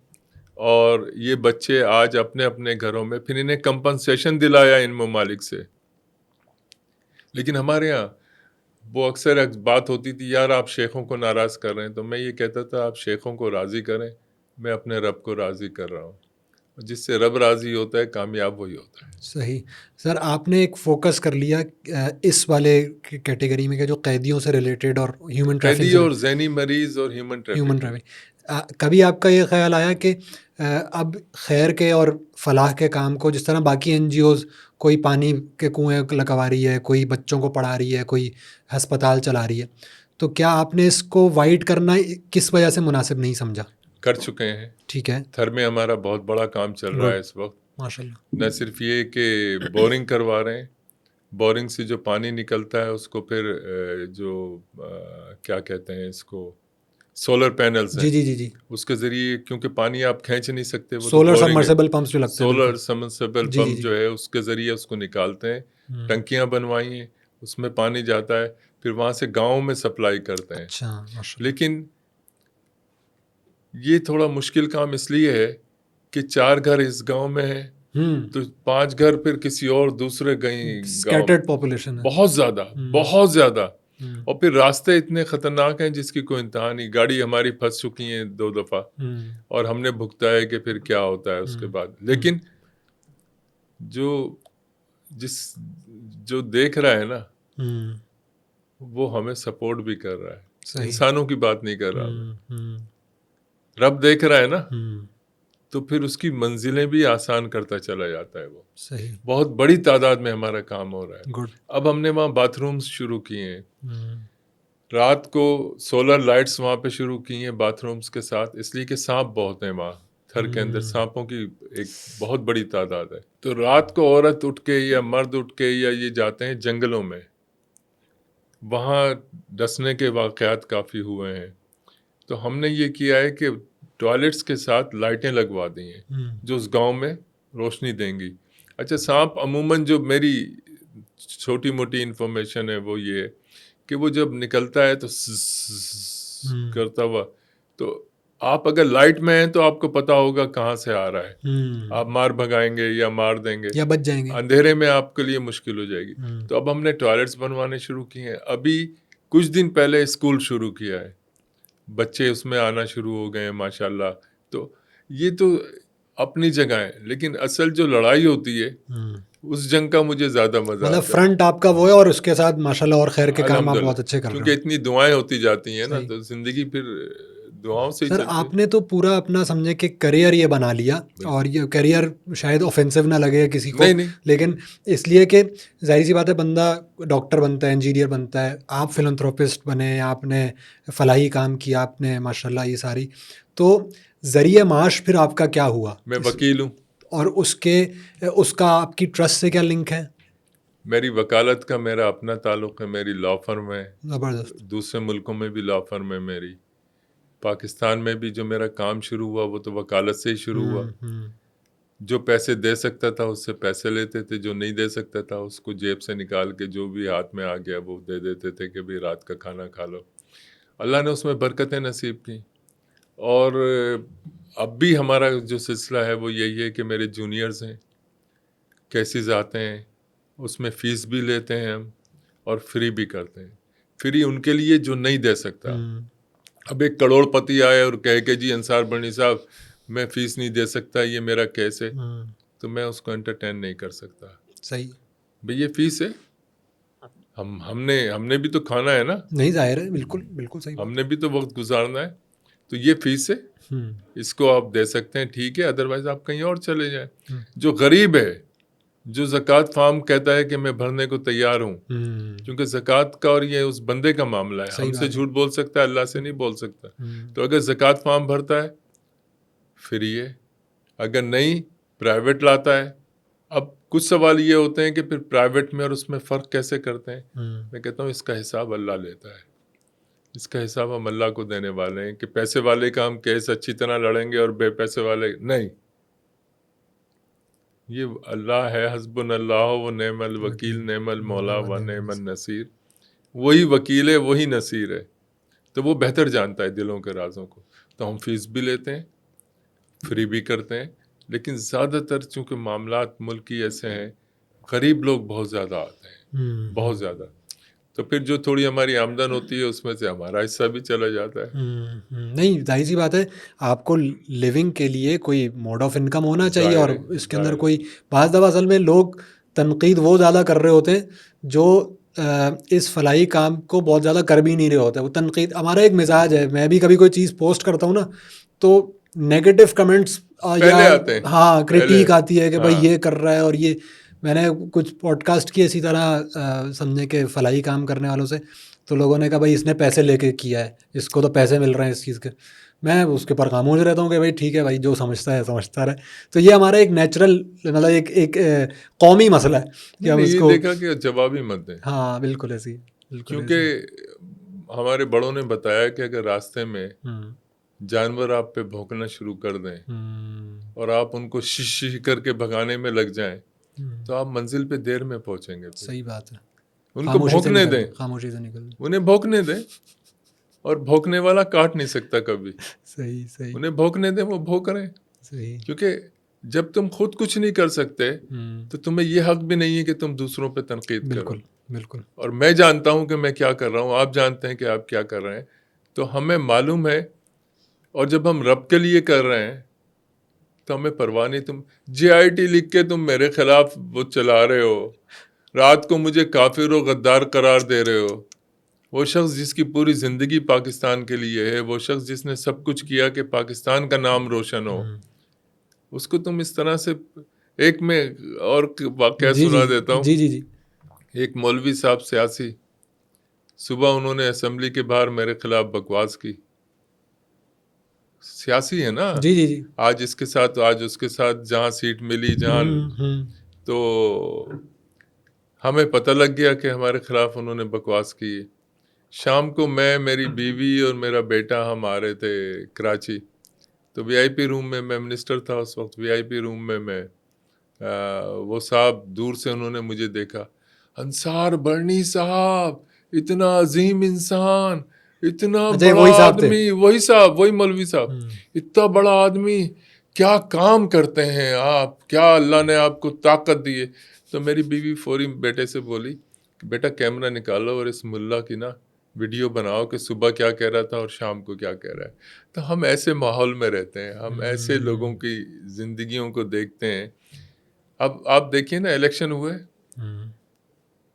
اور یہ بچے آج اپنے اپنے گھروں میں، پھر انہیں کمپنسیشن دلایا ان ممالک سے. لیکن ہمارے ہاں وہ اکثر بات ہوتی تھی، یار آپ شیخوں کو ناراض کر رہے ہیں. تو میں یہ کہتا تھا آپ شیخوں کو راضی کریں، میں اپنے رب کو راضی کر رہا ہوں. جس سے رب راضی ہوتا ہے، کامیاب وہی ہوتا ہے. صحیح. سر آپ نے ایک فوکس کر لیا اس والے کیٹیگری میں کہ جو قیدیوں سے ریلیٹڈ اور ہیومن ٹریفکنگ قیدی اور ذہنی مریض اور ہیومن ٹریفکنگ. کبھی آپ کا یہ خیال آیا کہ اب خیر کے اور فلاح کے کام کو، جس طرح باقی این جی اوز کوئی پانی کے کنویں لگوا رہی ہے، کوئی بچوں کو پڑھا رہی ہے، کوئی ہسپتال چلا رہی ہے، تو کیا آپ نے اس کو وائڈ کرنا کس وجہ سے مناسب نہیں سمجھا؟ کر چکے ہیں. ٹھیک ہے. تھر میں ہمارا بہت بڑا کام چل رہا ہے اس وقت. ماشاء اللہ. نہ صرف یہ کہ بورنگ کروا رہے ہیں، بورنگ سے جو پانی نکلتا ہے اس کو پھر جو کیا کہتے ہیں اس کو، سولر پینلز ہیں، جی اس کے ذریعے، کیونکہ پانی آپ کھینچ نہیں سکتے، وہ سولر سبمرسیبل پمپس جو لگتے ہیں، سولر سبمرسیبل پمپ جو ہے اس کے ذریعے اس کو نکالتے ہیں. ٹنکیاں بنوائی ہیں، اس میں پانی جاتا ہے، پھر وہاں سے گاؤں میں سپلائی کرتے ہیں. لیکن یہ تھوڑا مشکل کام اس لیے ہے کہ 4 گھر اس گاؤں میں ہیں، تو 5 گھر پھر کسی اور دوسرے اسکیٹرڈ پاپولیشن ہے، بہت زیادہ، بہت زیادہ. اور پھر راستے اتنے خطرناک ہیں جس کی کوئی انتہا نہیں. گاڑی ہماری پھنس چکی ہیں 2 دفعہ، اور ہم نے بھگتا ہے کہ پھر کیا ہوتا ہے اس کے بعد. لیکن جو دیکھ رہا ہے نا، وہ ہمیں سپورٹ بھی کر رہا ہے. انسانوں کی بات نہیں کر رہا، رب دیکھ رہا ہے نا، تو پھر اس کی منزلیں بھی آسان کرتا چلا جاتا ہے. وہ بہت بڑی تعداد میں ہمارا کام ہو رہا ہے. اب ہم نے وہاں باتھ رومز شروع کیے ہیں، رات کو سولر لائٹس وہاں پہ شروع کی ہیں باتھ رومز کے ساتھ، اس لیے کہ سانپ بہت ہیں وہاں. تھر کے اندر سانپوں کی ایک بہت بڑی تعداد ہے. تو رات کو عورت اٹھ کے یا مرد اٹھ کے یا یہ جاتے ہیں جنگلوں میں، وہاں ڈسنے کے واقعات کافی ہوئے ہیں. تو ہم نے یہ کیا ہے کہ ٹوائلٹس کے ساتھ لائٹیں لگوا دی ہیں جو اس گاؤں میں روشنی دیں گی. اچھا سانپ عموماً جو میری چھوٹی موٹی انفارمیشن ہے وہ یہ ہے کہ وہ جب نکلتا ہے تو کرتا ہوا، تو آپ اگر لائٹ میں ہیں تو آپ کو پتا ہوگا کہاں سے آ رہا ہے، آپ مار بھگائیں گے یا مار دیں گے یا بچ جائیں گے. اندھیرے میں آپ کے لیے مشکل ہو جائے گی. تو اب ہم نے ٹوائلٹس بنوانے شروع کیے ہیں. ابھی کچھ دن پہلے اسکول شروع کیا ہے، بچے اس میں آنا شروع ہو گئے ہیں ماشاءاللہ. تو یہ تو اپنی جگہ ہے، لیکن اصل جو لڑائی ہوتی ہے اس جنگ کا مجھے زیادہ مزہ مطلب آتا ہے. فرنٹ آپ کا وہ ہے اور اس کے ساتھ ماشاءاللہ اور خیر کے کام آپ الحمدللہ، بہت اچھے کر رہے کیونکہ ہیں. اتنی دعائیں ہوتی جاتی ہیں نا صحیح. تو زندگی پھر دعاؤں سے ہی سر چلتی ہے. آپ نے تو پورا اپنا سمجھے کہ کریئر یہ بنا لیا، اور یہ کریئر شاید آفینسو نہ لگے کسی کو، نہیں لیکن اس لیے کہ ظاہر سی بات ہے بندہ ڈاکٹر بنتا ہے، انجینئر بنتا ہے، آپ فلنتھروپسٹ بنے، آپ نے فلاحی کام کیا، آپ نے ماشاءاللہ یہ ساری، تو ذریعہ معاش پھر آپ کا کیا ہوا؟ میں وکیل ہوں. اور اس کا آپ کی ٹرسٹ سے کیا لنک ہے؟ میری وکالت کا میرا اپنا تعلق ہے، میری لا فرم ہے، زبردست. دوسرے ملکوں میں بھی لا فرم ہے میری. پاکستان میں بھی جو میرا کام شروع ہوا وہ تو وکالت سے ہی شروع ہوا. جو پیسے دے سکتا تھا اس سے پیسے لیتے تھے، جو نہیں دے سکتا تھا اس کو جیب سے نکال کے جو بھی ہاتھ میں آ گیا وہ دے دیتے تھے کہ بھئی رات کا کھانا کھا لو. اللہ نے اس میں برکتیں نصیب کی. اور اب بھی ہمارا جو سلسلہ ہے وہ یہی ہے کہ میرے جونیئرز ہیں، کیسز آتے ہیں، اس میں فیس بھی لیتے ہیں ہم اور فری بھی کرتے ہیں. فری ان کے لیے جو نہیں دے سکتا. اب ایک کروڑ پتی آئے اور کہے کہ جی انصار بنی صاحب میں فیس نہیں دے سکتا، یہ میرا کیس ہے، تو میں اس کو انٹرٹین نہیں کر سکتا. صحیح. بھئی یہ فیس ہے، ہم نے بھی تو کھانا ہے نا، نہیں ظاہر ہے، بالکل بالکل صحیح ہم بات. نے بھی تو وقت گزارنا ہے. تو یہ فیس ہے، اس کو آپ دے سکتے ہیں ٹھیک ہے، ادروائز آپ کہیں اور چلے جائیں. جو غریب ہے، جو زکوٰۃ فارم کہتا ہے کہ میں بھرنے کو تیار ہوں، کیونکہ زکوٰۃ کا اور یہ اس بندے کا معاملہ ہے، ہم سے جھوٹ بول سکتا ہے، اللہ سے نہیں بول سکتا. تو اگر زکوٰۃ فارم بھرتا ہے فری ہے، اگر نہیں پرائیویٹ لاتا ہے. اب کچھ سوال یہ ہوتے ہیں کہ پھر پرائیویٹ میں اور اس میں فرق کیسے کرتے ہیں. میں کہتا ہوں اس کا حساب اللہ لیتا ہے، اس کا حساب ہم اللہ کو دینے والے ہیں. کہ پیسے والے کا ہم کیس اچھی طرح لڑیں گے اور بے پیسے والے نہیں. یہ اللہ ہے، حسبنا اللہ و نعم الوکیل، نعم المولا و نعم النصیر. وہی وکیل ہے، وہی نصیر ہے، تو وہ بہتر جانتا ہے دلوں کے رازوں کو. تو ہم فیس بھی لیتے ہیں، فری بھی کرتے ہیں. لیکن زیادہ تر چونکہ معاملات ملکی ایسے ہیں، غریب لوگ بہت زیادہ آتے ہیں، بہت زیادہ. تو پھر جو تھوڑی ہماری آمدن ہوتی ہے اس میں سے ہمارا حصہ بھی چلا جاتا ہے. نہیں ظاہر سی بات ہے، آپ کو لیونگ کے لیے کوئی موڈ آف انکم ہونا چاہیے، اور اس کے اندر کوئی بعض دفعہ اصل میں لوگ تنقید وہ زیادہ کر رہے ہوتے ہیں جو اس فلاحی کام کو بہت زیادہ کر بھی نہیں رہے ہوتے. وہ تنقید ہمارا ایک مزاج ہے، میں بھی کبھی کوئی چیز پوسٹ کرتا ہوں نا تو نیگیٹو کمنٹس پہلے آتے ہیں، ہاں کرٹیک آتی ہے کہ بھائی یہ کر رہا ہے. اور یہ میں نے کچھ پوڈ کاسٹ کی اسی طرح سمجھے کہ فلاحی کام کرنے والوں سے، تو لوگوں نے کہا بھائی اس نے پیسے لے کے کیا ہے، اس کو تو پیسے مل رہے ہیں اس چیز کے. میں اس کے پر خاموش رہتا ہوں کہ بھائی ٹھیک ہے بھائی، جو سمجھتا ہے سمجھتا رہے. تو یہ ہمارا ایک نیچرل مطلب ایک قومی مسئلہ ہے کہ ہم اس کو دیکھا کہ جواب ہی مت دیں. ہاں بالکل ایسی، کیونکہ ہمارے بڑوں نے بتایا کہ اگر راستے میں جانور آپ پہ بھونکنا شروع کر دیں اور آپ ان کو شش کر کے بھگانے میں لگ جائیں تو آپ منزل پہ دیر میں پہنچیں گے. صحیح بات ہے. ان کو بھونکنے دیں، خاموشی سے نکل، انہیں بھونکنے دیں، اور بھونکنے والا کاٹ نہیں سکتا کبھی. صحیح انہیں بھونکنے دیں، وہ بھونک رہے ہیں. صحیح. کیونکہ جب تم خود کچھ نہیں کر سکتے تو تمہیں یہ حق بھی نہیں ہے کہ تم دوسروں پہ تنقید کرو. بالکل بالکل. اور میں جانتا ہوں کہ میں کیا کر رہا ہوں، آپ جانتے ہیں کہ آپ کیا کر رہے ہیں، تو ہمیں معلوم ہے. اور جب ہم رب کے لیے کر رہے ہیں تو ہمیں پرواہ نہیں. تم GIT لکھ کے تم میرے خلاف وہ چلا رہے ہو، رات کو مجھے کافر و غدار قرار دے رہے ہو. وہ شخص جس کی پوری زندگی پاکستان کے لیے ہے، وہ شخص جس نے سب کچھ کیا کہ پاکستان کا نام روشن ہو، اس کو تم اس طرح سے. ایک میں اور واقعہ سنا دیتا ہوں. جی. ایک مولوی صاحب سیاسی، صبح انہوں نے اسمبلی کے باہر میرے خلاف بکواس کی. سیاسی ہے نا، جی. آج اس کے ساتھ، آج اس کے ساتھ، جہاں سیٹ ملی جہاں. تو ہمیں پتہ لگ گیا کہ ہمارے خلاف انہوں نے بکواس کی. شام کو میں, میری بیوی اور میرا بیٹا ہم آ رہے تھے کراچی. تو وی آئی پی روم میں منسٹر تھا اس وقت, وی آئی پی روم میں وہ صاحب دور سے انہوں نے مجھے دیکھا, انصار برنی صاحب اتنا عظیم انسان, اتنا بڑا وہی صاحب تھے. آدمی, وہی صاحب, وہی مولوی صاحب, اتنا بڑا آدمی, کیا کام کرتے ہیں آپ, کیا اللہ نے آپ کو طاقت دی ہے. تو میری بیوی فوری بیٹے سے بولی کہ بیٹا کیمرہ نکالو اور اس ملا کی نا ویڈیو بناؤ کہ صبح کیا کہہ رہا تھا اور شام کو کیا کہہ رہا ہے. تو ہم ایسے ماحول میں رہتے ہیں, ہم ایسے لوگوں کی زندگیوں کو دیکھتے ہیں. اب آپ دیکھیے نا, الیکشن ہوئے,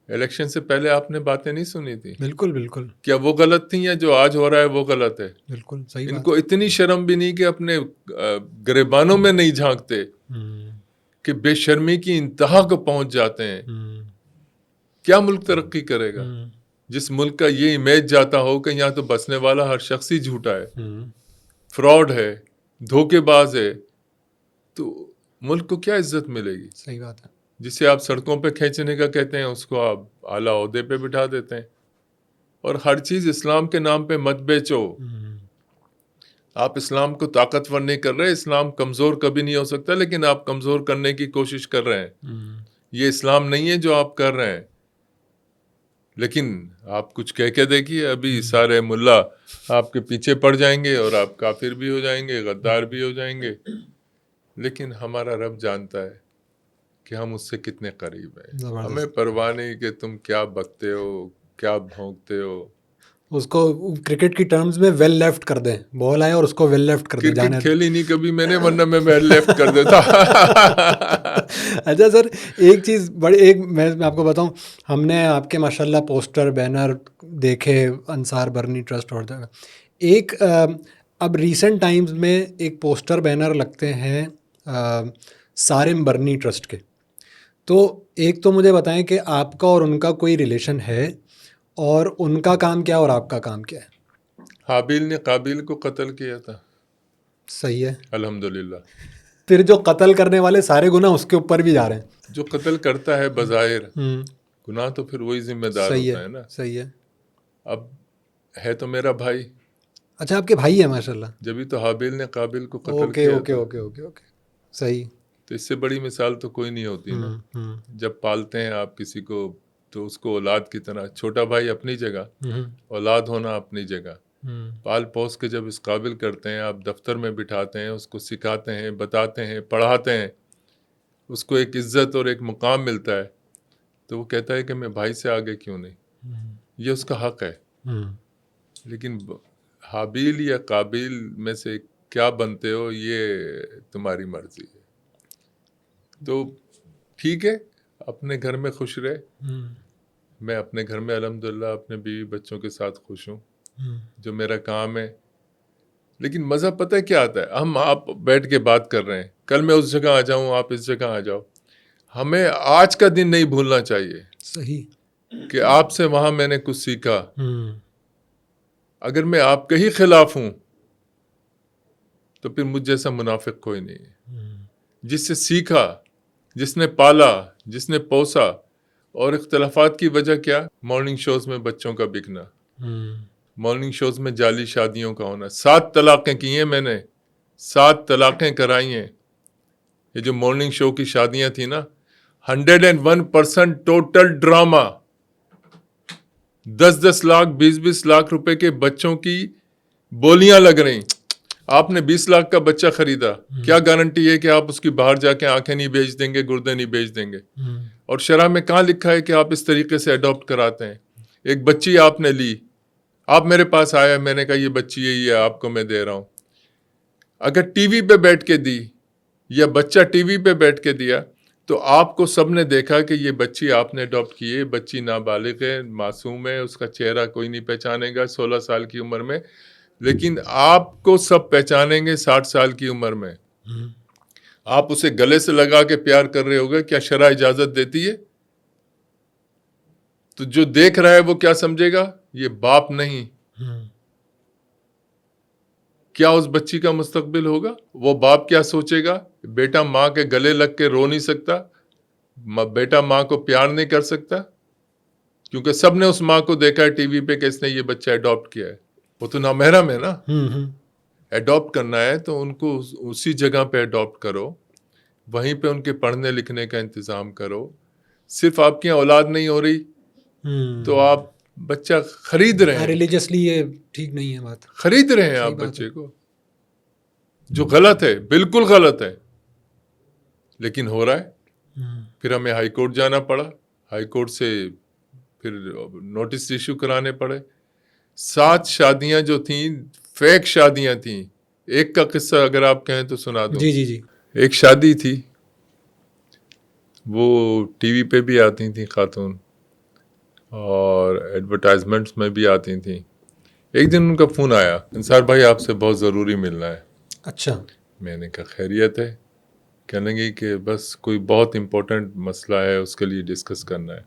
الیکشن سے پہلے آپ نے باتیں نہیں سنی تھی. بالکل بالکل. کیا وہ غلط تھیں یا جو آج ہو رہا ہے وہ غلط ہے؟ بالکل صحیح ان بات. کو اتنی شرم بھی نہیں کہ اپنے گریبانوں میں نہیں جھانکتے, کہ بے شرمی کی انتہا کو پہنچ جاتے ہیں. کیا ملک ترقی کرے گا جس ملک کا یہ امیج جاتا ہو کہ یہاں تو بسنے والا ہر شخص ہی جھوٹا ہے, فراڈ ہے, دھوکے باز ہے, تو ملک کو کیا عزت ملے گی؟ صحیح بات ہے. جسے آپ سڑکوں پہ کھینچنے کا کہتے ہیں اس کو آپ اعلیٰ عہدے پہ بٹھا دیتے ہیں. اور ہر چیز اسلام کے نام پہ مت بیچو. آپ اسلام کو طاقتور نہیں کر رہے, اسلام کمزور کبھی نہیں ہو سکتا, لیکن آپ کمزور کرنے کی کوشش کر رہے ہیں. یہ اسلام نہیں ہے جو آپ کر رہے ہیں. لیکن آپ کچھ کہہ کے دیکھیے, ابھی سارے ملا آپ کے پیچھے پڑ جائیں گے اور آپ کافر بھی ہو جائیں گے, غدار بھی ہو جائیں گے. لیکن ہمارا رب جانتا ہے کہ ہم اس سے کتنے قریب ہیں. ہمیں پرواہ نہیں کہ تم کیا بکتے ہو, کیا بھونکتے ہو. اس کو کرکٹ کی ٹرمز میں ویل لیفٹ کر دیں, بال آئے اور اس کو ویل لیفٹ کر دیں. کرکٹ کھیلی نہیں کبھی میں نے, ورنہ میں ویل لیفٹ کر دیتا. اچھا سر, ایک چیز میں آپ کو بتاؤں, ہم نے آپ کے ماشاءاللہ پوسٹر بینر دیکھے انصار برنی ٹرسٹ اور ایک اب ریسنٹ ٹائمز میں ایک پوسٹر بینر لگتے ہیں سارم برنی ٹرسٹ کے. تو ایک تو مجھے بتائیں کہ آپ کا اور ان کا کوئی ریلیشن ہے, اور ان کا کام کیا اور آپ کا کام کیا ہے؟ حابیل نے قابیل کو قتل کیا تھا. صحیح ہے, الحمدللہ. پھر جو قتل کرنے والے سارے گناہ اس کے اوپر بھی جا رہے ہیں. جو قتل کرتا ہے بظاہر گناہ تو پھر وہی ذمہ دار ہوتا ہے نا. صحیح ہے. اب ہے تو میرا بھائی. اچھا آپ کے بھائی ہیں ماشاءاللہ. جبھی تو حابیل نے قابیل کو قتل اوکے کیا اوکے تھا. اوکے اوکے اوکے صحیح. تو اس سے بڑی مثال تو کوئی نہیں ہوتی نا. جب پالتے ہیں آپ کسی کو تو اس کو اولاد کی طرح, چھوٹا بھائی اپنی جگہ, اولاد ہونا اپنی جگہ, پال پوس کے جب اس قابل کرتے ہیں, آپ دفتر میں بٹھاتے ہیں, اس کو سکھاتے ہیں, بتاتے ہیں, پڑھاتے ہیں, اس کو ایک عزت اور ایک مقام ملتا ہے, تو وہ کہتا ہے کہ میں بھائی سے آگے کیوں نہیں. یہ اس کا حق ہے. لیکن حابیل یا قابیل میں سے کیا بنتے ہو یہ تمہاری مرضی ہے. تو ٹھیک ہے, اپنے گھر میں خوش رہے. میں اپنے گھر میں الحمدللہ اپنے بیوی بچوں کے ساتھ خوش ہوں, جو میرا کام ہے. لیکن مزہ پتہ ہے کیا آتا ہے, ہم آپ بیٹھ کے بات کر رہے ہیں, کل میں اس جگہ آ جاؤں, آپ اس جگہ آ جاؤ, ہمیں آج کا دن نہیں بھولنا چاہیے. صحیح. کہ آپ سے وہاں میں نے کچھ سیکھا. اگر میں آپ کے ہی خلاف ہوں تو پھر مجھ جیسا منافق کوئی نہیں ہے. جس سے سیکھا, جس نے پالا, جس نے پوسا. اور اختلافات کی وجہ کیا؟ مارننگ شوز میں بچوں کا بکنا, مارننگ شوز میں جعلی شادیوں کا ہونا. 7 طلاقیں کی ہیں میں نے, 7 طلاقیں کرائی ہیں. یہ جو مارننگ شو کی شادیاں تھیں نا, 101% ٹوٹل ڈراما. 10 لاکھ 20 لاکھ روپے کے بچوں کی بولیاں لگ رہی. آپ نے 20 لاکھ کا بچہ خریدا, کیا گارنٹی ہے کہ آپ اس کی باہر جا کے آنکھیں نہیں بیچ دیں گے, گردے نہیں بیچ دیں گے؟ اور شرع میں کہاں لکھا ہے کہ آپ اس طریقے سے اڈاپٹ کراتے ہیں؟ ایک بچی آپ نے لی, آپ میرے پاس آیا, میں نے کہا یہ بچی ہے, یہ آپ کو میں دے رہا ہوں. اگر ٹی وی پہ بیٹھ کے دی یا بچہ ٹی وی پہ بیٹھ کے دیا تو آپ کو سب نے دیکھا کہ یہ بچی آپ نے اڈاپٹ کی ہے, بچی نابالغ ہے, معصوم ہے, اس کا چہرہ کوئی نہیں پہچانے گا 16 سال کی عمر میں. لیکن آپ کو سب پہچانیں گے 60 سال کی عمر میں. آپ اسے گلے سے لگا کے پیار کر رہے ہوگے, کیا شرع اجازت دیتی ہے؟ تو جو دیکھ رہا ہے وہ کیا سمجھے گا؟ یہ باپ نہیں. کیا اس بچی کا مستقبل ہوگا؟ وہ باپ کیا سوچے گا؟ بیٹا ماں کے گلے لگ کے رو نہیں سکتا, بیٹا ماں کو پیار نہیں کر سکتا. کیونکہ سب نے اس ماں کو دیکھا ہے ٹی وی پہ کہ اس نے یہ بچہ اڈاپٹ کیا ہے. وہ تو نامحرم ہے نا. اڈاپٹ کرنا ہے تو ان کو اسی جگہ پہ اڈاپٹ کرو, وہیں پہ ان کے پڑھنے لکھنے کا انتظام کرو. صرف آپ کی اولاد نہیں ہو رہی تو آپ بچہ خرید رہے ہیں. ریلیجسلی یہ ٹھیک نہیں ہے بات. خرید رہے ہیں آپ بچے کو, جو غلط ہے, بالکل غلط ہے, لیکن ہو رہا ہے. پھر ہمیں ہائی کورٹ جانا پڑا, ہائی کورٹ سے پھر نوٹس ایشو کرانے پڑے. 7 شادیاں جو تھیں فیک شادیاں تھیں. ایک کا قصہ اگر آپ کہیں تو سنا دوں. جی. ایک شادی تھی, وہ ٹی وی پہ بھی آتی تھیں خاتون اور ایڈورٹائزمنٹس میں بھی آتی تھیں. ایک دن ان کا فون آیا, انصار بھائی آپ سے بہت ضروری ملنا ہے. اچھا. میں نے کہا خیریت ہے. کہنے لگی کہ بس کوئی بہت امپورٹنٹ مسئلہ ہے, اس کے لیے ڈسکس کرنا ہے.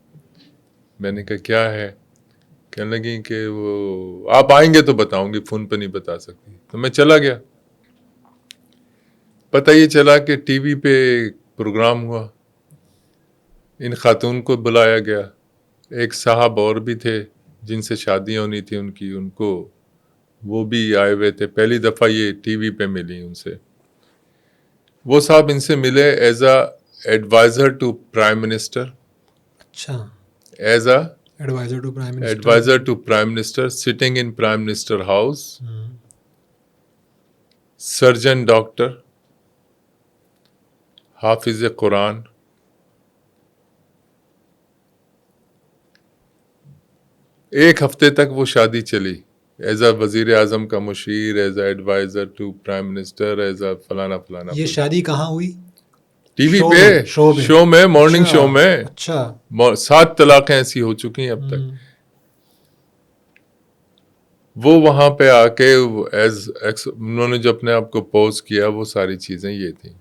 میں نے کہا کیا ہے؟ کہنے لگی کہ وہ آپ آئیں گے تو بتاؤں گی, فون پہ نہیں بتا سکتی. تو میں چلا گیا. پتہ یہ چلا کہ ٹی وی پہ پروگرام ہوا, ان خاتون کو بلایا گیا. ایک صاحب اور بھی تھے جن سے شادیاں ہونی تھی ان کی, ان کو وہ بھی آئے ہوئے تھے. پہلی دفعہ یہ ٹی وی پہ ملی ان سے. وہ صاحب ان سے ملے as a adviser to prime minister. اچھا. As a adviser to prime minister sitting in prime minister house. Surgeon doctor, حافظ قرآن. ایک ہفتے تک وہ شادی چلی ایز اے وزیر اعظم کا مشیر, as a adviser to prime minister, as a فلانا فلانا. یہ شادی کہاں ہوئی؟ ٹی وی پہ شو میں, مارننگ شو میں. اچھا. 7 طلاقیں ایسی ہو چکی ہیں اب تک. وہ وہاں پہ آ کے انہوں نے جو اپنے آپ کو پوز کیا, وہ ساری چیزیں یہ تھیں.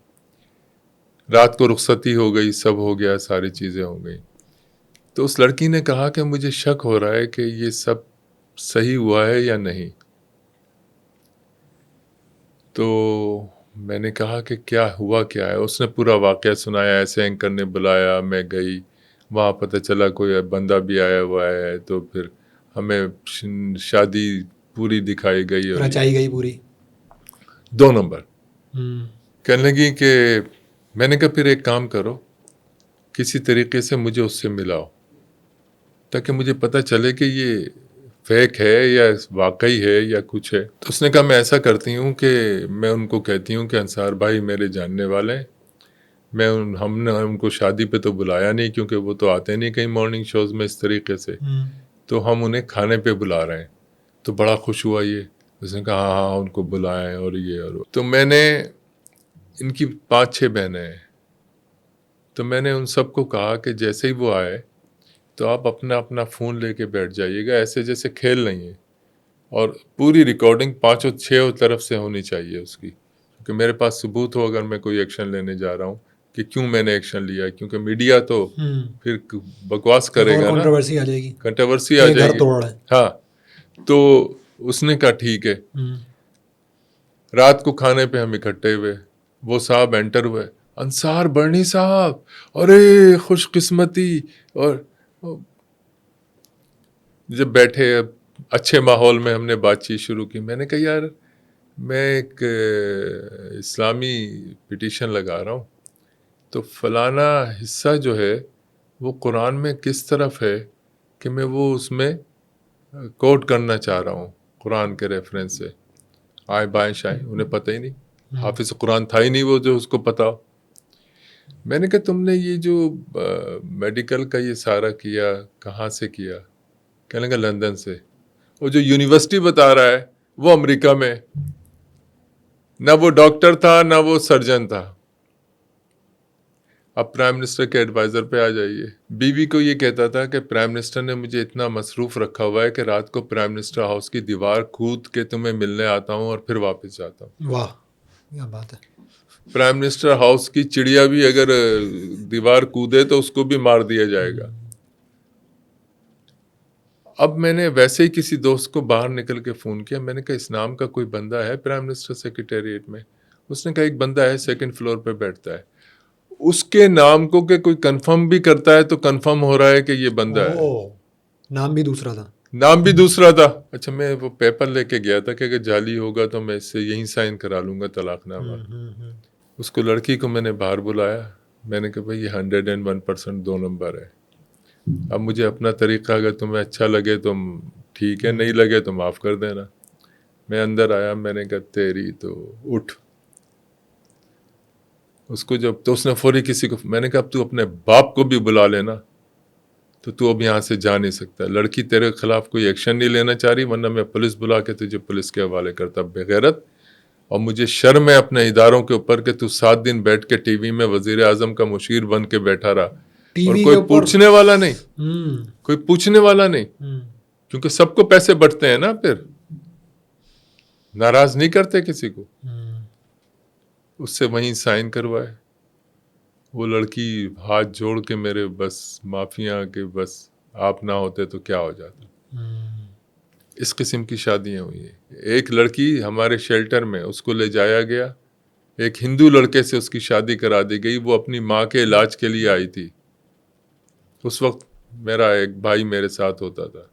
رات کو رخصتی ہو گئی, سب ہو گیا, ساری چیزیں ہو گئی. تو اس لڑکی نے کہا کہ مجھے شک ہو رہا ہے کہ یہ سب صحیح ہوا ہے یا نہیں. تو میں نے کہا کہ کیا ہوا کیا ہے. اس نے پورا واقعہ سنایا. ایسے اینکر نے بلایا, میں گئی وہاں, پتہ چلا کوئی بندہ بھی آیا ہوا ہے. تو پھر ہمیں شادی پوری دکھائی گئی, رچائی گئی پوری 2 نمبر. کہنے لگی کہ میں نے کہا پھر ایک کام کرو, کسی طریقے سے مجھے اس سے ملاؤ تاکہ مجھے پتہ چلے کہ یہ فیک ہے یا واقعی ہے یا کچھ ہے. تو اس نے کہا میں ایسا کرتی ہوں کہ میں ان کو کہتی ہوں کہ انصار بھائی میرے جاننے والے ہیں, ہم نے ان کو شادی پہ تو بلایا نہیں کیونکہ وہ تو آتے نہیں کہیں مارننگ شوز میں اس طریقے سے, تو ہم انہیں کھانے پہ بلا رہے ہیں. تو بڑا خوش ہوا یہ. اس نے کہا ہاں ان کو بلائیں اور یہ اور. تو میں نے, ان کی 5-6 بہنیں ہیں, تو میں نے ان سب کو کہا کہ جیسے ہی وہ آئے تو آپ اپنا فون لے کے بیٹھ جائیے گا, ایسے جیسے کھیل نہیں ہے, اور پوری ریکارڈنگ 5-6 طرف سے ہونی چاہیے اس کی, کیونکہ میرے پاس ثبوت ہو اگر میں کوئی ایکشن لینے جا رہا ہوں کہ کیوں میں نے ایکشن لیا, کیونکہ میڈیا تو پھر بکواس کرے گا نا, کنٹروورسی آ جائے گی, کنٹروورسی آ جائے گی. ہاں. تو اس نے کہا ٹھیک ہے. رات کو کھانے پہ ہم اکٹھے ہوئے, وہ صاحب انٹر ہوئے, انصار برنی صاحب, ارے خوش قسمتی. اور جب بیٹھے اچھے ماحول میں ہم نے بات چیت شروع کی. میں نے کہا یار میں ایک اسلامی پٹیشن لگا رہا ہوں, تو فلانا حصہ جو ہے وہ قرآن میں کس طرف ہے کہ میں وہ اس میں کوٹ کرنا چاہ رہا ہوں قرآن کے ریفرنس سے. آئیں بائیں شائیں, انہیں پتہ ہی نہیں, حافظ قرآن تھا ہی نہیں وہ جو اس کو پتا ہو. میں نے کہا تم نے یہ جو میڈیکل کا یہ سارا کیا کہاں سے کیا؟ کہنے لگا لندن سے. وہ جو یونیورسٹی بتا رہا ہے وہ امریکہ میں, نہ وہ ڈاکٹر تھا نہ وہ سرجن تھا. اب پرائم منسٹر کے ایڈوائزر پہ آ جائیے. بیوی کو یہ کہتا تھا کہ پرائم منسٹر نے مجھے اتنا مصروف رکھا ہوا ہے کہ رات کو پرائم منسٹر ہاؤس کی دیوار کود کے تمہیں ملنے آتا ہوں اور پھر واپس جاتا ہوں. واہ کیا بات ہے. پرائم منسٹر ہاؤس کی چڑیا بھی اگر دیوار کودے تو اس کو بھی مار دیا جائے گا. اب میں نے ویسے ہی کسی دوست کو باہر نکل کے فون کیا. میں نے کہا اس نام کا کوئی بندہ ہے پرائم منسٹر سیکریٹریٹ میں؟ اس نے کہا ایک بندہ ہے 2nd فلور پہ بیٹھتا ہے. اس کے نام کو کہ کوئی کنفرم بھی کرتا ہے تو کنفرم ہو رہا ہے کہ یہ بندہ ہے. نام بھی دوسرا تھا. نام بھی دوسرا تھا. اچھا میں وہ پیپر لے کے گیا تھا کہ اگر جعلی ہوگا تو میں اس سے یہیں سائن کرا لوں گا طلاق نامہ. اس کو لڑکی کو میں نے باہر بلایا, میں نے کہا بھائی یہ 101% 2 نمبر ہے. اب مجھے اپنا طریقہ اگر تمہیں اچھا لگے تو ٹھیک ہے, نہیں لگے تو معاف کر دینا. میں اندر آیا, میں نے کہا تیری تو اٹھ. اس کو جب تو اس نے فوری کسی کو, میں نے کہا اب تو اپنے باپ کو بھی بلا لینا, تو اب یہاں سے جا نہیں سکتا. لڑکی تیرے خلاف کوئی ایکشن نہیں لینا چاہ رہی, ورنہ میں پولیس بلا کے تجھے پولیس کے حوالے کرتا بغیرت. اور مجھے شرم ہے اپنے اداروں کے اوپر کہ تو 7 دن بیٹھ کے ٹی وی میں وزیر اعظم کا مشیر بن کے بیٹھا رہا, اور کوئی پوچھنے والا نہیں, کوئی پوچھنے والا نہیں, کیونکہ سب کو پیسے بٹتے ہیں نا, پھر ناراض نہیں کرتے کسی کو. اس سے وہیں سائن کروائے. وہ لڑکی ہاتھ جوڑ کے میرے بس معافیاں کہ بس آپ نہ ہوتے تو کیا ہو جاتا. اس قسم کی شادیاں ہوئی ہیں. ایک لڑکی ہمارے شیلٹر میں, اس کو لے جایا گیا, ایک ہندو لڑکے سے اس کی شادی کرا دی گئی. وہ اپنی ماں کے علاج کے لیے آئی تھی. اس وقت میرا ایک بھائی میرے ساتھ ہوتا تھا.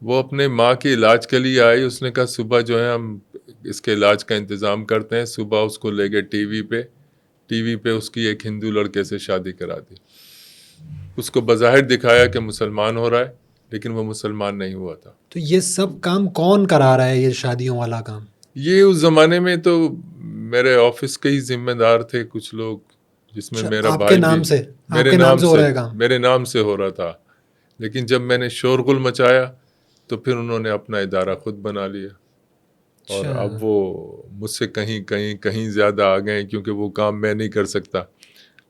وہ اپنے ماں کے علاج کے لیے آئی. اس نے کہا صبح جو ہے ہم اس کے علاج کا انتظام کرتے ہیں. صبح اس کو لے گئے ٹی وی پہ اس کی ایک ہندو لڑکے سے شادی کرا دی. اس کو بظاہر دکھایا کہ مسلمان ہو رہا ہے, لیکن وہ مسلمان نہیں ہوا تھا. تو یہ سب کام کون کرا رہا ہے, یہ شادیوں والا کام؟ یہ اس زمانے میں تو میرے آفس کے ہی ذمہ دار تھے کچھ لوگ, جس میں میرا بھائی بھی میرے نام سے ہو رہا تھا. لیکن جب میں نے شورغل مچایا تو پھر انہوں نے اپنا ادارہ خود بنا لیا, اور اب وہ مجھ سے کہیں زیادہ آ گئے, کیونکہ وہ کام میں نہیں کر سکتا.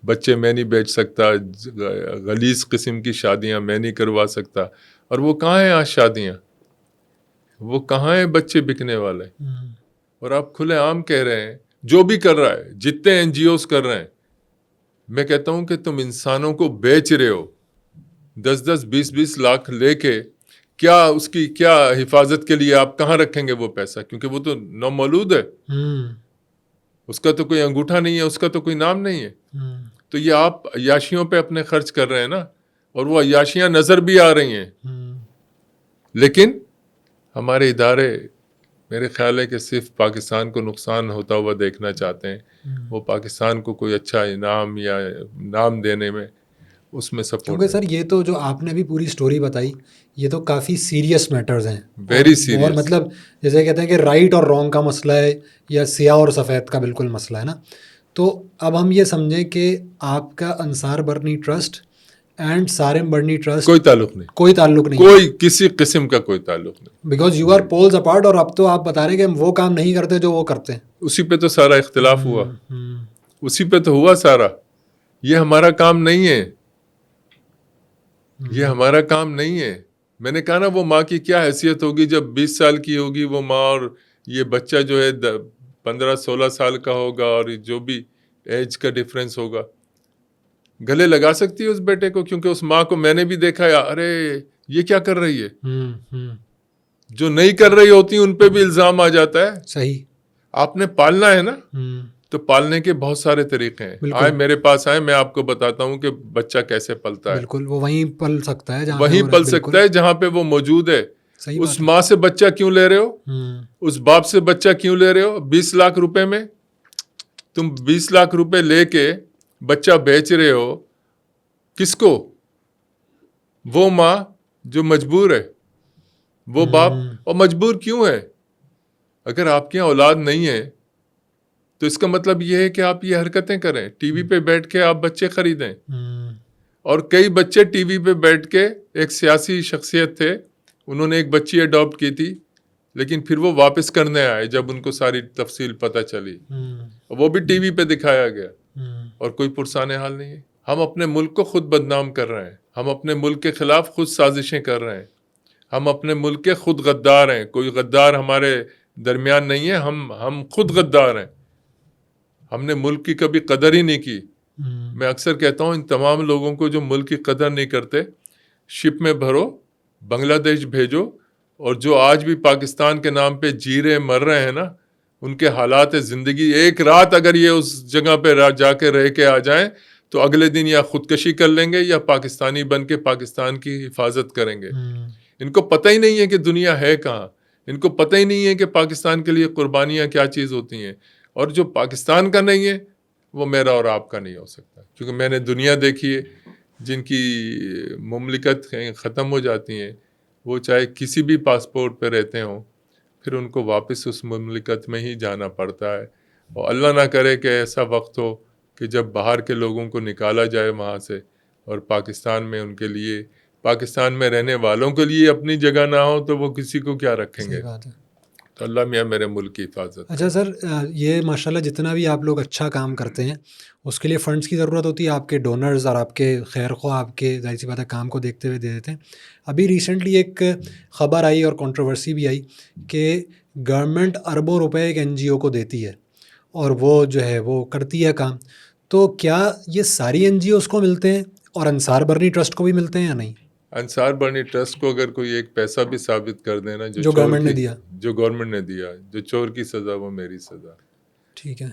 بچے میں نہیں بیچ سکتا, غلیظ قسم کی شادیاں میں نہیں کروا سکتا. اور وہ کہاں ہیں آج شادیاں, وہ کہاں ہیں بچے بکنے والے. اور آپ کھلے عام کہہ رہے ہیں, جو بھی کر رہا ہے, جتنے NGOs کر رہے ہیں, میں کہتا ہوں کہ تم انسانوں کو بیچ رہے ہو. 10-10 20-20 لاکھ لے کے کیا اس کی کیا حفاظت کے لیے آپ کہاں رکھیں گے وہ پیسہ, کیونکہ وہ تو نومولود ہے. اس کا تو کوئی انگوٹھا نہیں ہے, اس کا تو کوئی نام نہیں ہے. تو یہ آپ عیاشیوں پہ اپنے خرچ کر رہے ہیں نا, اور وہ عیاشیاں نظر بھی آ رہی ہیں. لیکن ہمارے ادارے میرے خیال ہے کہ صرف پاکستان کو نقصان ہوتا ہوا دیکھنا چاہتے ہیں. وہ پاکستان کو کوئی اچھا انعام یا نام دینے میں اس میں سپورٹ. کیونکہ سر یہ تو جو آپ نے بھی پوری سٹوری بتائی, یہ تو کافی سیریس میٹرز ہیں, ویری سیریس. اور مطلب جیسے کہتے ہیں کہ رائٹ اور رانگ کا مسئلہ ہے, یا سیاہ اور سفید کا بالکل مسئلہ ہے نا. تو اب ہم یہ سمجھیں کہ آپ کا Ansar Burney trust and Sarim Burney trust کوئی تعلق نہیں, کوئی کسی قسم کا کوئی تعلق نہیں, because you are poles apart. اور اب تو آپ بتا رہے ہیں کہ ہم وہ کام نہیں کرتے جو وہ کرتے ہیں. اسی پہ تو سارا اختلاف ہوا, اسی پہ تو ہوا سارا. یہ ہمارا کام نہیں ہے, یہ ہمارا کام نہیں ہے. میں نے کہا نا, وہ ماں کی کیا حیثیت ہوگی جب 20 سال کی ہوگی وہ ماں, اور یہ بچہ جو ہے 15-16 سال کا ہوگا, اور جو بھی ایج کا ڈفرینس ہوگا. گلے لگا سکتی ہے اس بیٹے کو, کیونکہ اس ماں کو میں نے بھی دیکھا ہے, ارے یہ کیا کر رہی ہے. جو نہیں کر رہی ہوتی ان پہ بھی الزام آ جاتا ہے. صحیح. آپ نے پالنا ہے نا, تو پالنے کے بہت سارے طریقے ہیں. آئے میرے پاس آئے, میں آپ کو بتاتا ہوں کہ بچہ کیسے پلتا ہے. بالکل, وہ وہیں پل سکتا ہے, وہیں پل سکتا ہے جہاں پہ وہ موجود ہے. اس ماں سے بچہ کیوں لے رہے ہو, اس باپ سے بچہ کیوں لے رہے ہو. 20 لاکھ روپے میں تم 20 لاکھ روپے لے کے بچہ بیچ رہے ہو کس کو؟ وہ ماں جو مجبور ہے, وہ باپ. اور مجبور کیوں ہے؟ اگر آپ کے یہاں اولاد نہیں ہے تو اس کا مطلب یہ ہے کہ آپ یہ حرکتیں کریں, ٹی وی پہ بیٹھ کے آپ بچے خریدیں. اور کئی بچے ٹی وی پہ بیٹھ کے, ایک سیاسی شخصیت تھے, انہوں نے ایک بچی اڈاپٹ کی تھی, لیکن پھر وہ واپس کرنے آئے جب ان کو ساری تفصیل پتہ چلی. وہ بھی ٹی وی پہ دکھایا گیا, اور کوئی پرسان حال نہیں ہے. ہم اپنے ملک کو خود بدنام کر رہے ہیں, ہم اپنے ملک کے خلاف خود سازشیں کر رہے ہیں, ہم اپنے ملک کے خود غدار ہیں. کوئی غدار ہمارے درمیان نہیں ہے, ہم خود غدار ہیں. ہم نے ملک کی کبھی قدر ہی نہیں کی. میں اکثر کہتا ہوں ان تمام لوگوں کو جو ملک کی قدر نہیں کرتے, شپ میں بھرو, بنگلہ دیش بھیجو, اور جو آج بھی پاکستان کے نام پہ جی رہے مر رہے ہیں نا, ان کے حالات زندگی, ایک رات اگر یہ اس جگہ پہ جا کے رہ کے آ جائیں تو اگلے دن یا خودکشی کر لیں گے یا پاکستانی بن کے پاکستان کی حفاظت کریں گے. ان کو پتہ ہی نہیں ہے کہ دنیا ہے کہاں، ان کو پتہ ہی نہیں ہے کہ پاکستان کے لیے قربانیاں کیا چیز ہوتی ہیں. اور جو پاکستان کا نہیں ہے وہ میرا اور آپ کا نہیں ہو سکتا. کیونکہ میں نے دنیا دیکھی ہے جن کی مملکت ختم ہو جاتی ہیں، وہ چاہے کسی بھی پاسپورٹ پہ رہتے ہوں، پھر ان کو واپس اس مملکت میں ہی جانا پڑتا ہے. اور اللہ نہ کرے کہ ایسا وقت ہو کہ جب باہر کے لوگوں کو نکالا جائے وہاں سے اور پاکستان میں ان کے لیے، پاکستان میں رہنے والوں کے لیے اپنی جگہ نہ ہو تو وہ کسی کو کیا رکھیں گے. صحیح بات ہے. تو اللہ میاں میرے ملک کی حفاظت. اچھا سر، یہ ماشاءاللہ جتنا بھی آپ لوگ اچھا کام کرتے ہیں اس کے لیے فنڈز کی ضرورت ہوتی ہے. آپ کے ڈونرز اور آپ کے خیر خواہ آپ کے ظاہر سی بات ہے کام کو دیکھتے ہوئے دے دیتے ہیں. ابھی ریسنٹلی ایک خبر آئی اور کنٹروورسی بھی آئی کہ گورنمنٹ اربوں روپے ایک NGO کو دیتی ہے اور وہ جو ہے وہ کرتی ہے کام. تو کیا یہ ساری NGOs کو ملتے ہیں اور انصار برنی ٹرسٹ کو بھی ملتے ہیں یا نہیں؟ انصار برنی ٹرسٹ کو اگر کوئی ایک پیسہ بھی ثابت کر دینا جو گورنمنٹ نے دیا، جو گورنمنٹ نے دیا، جو چور کی سزا وہ میری سزا، ٹھیک ہے،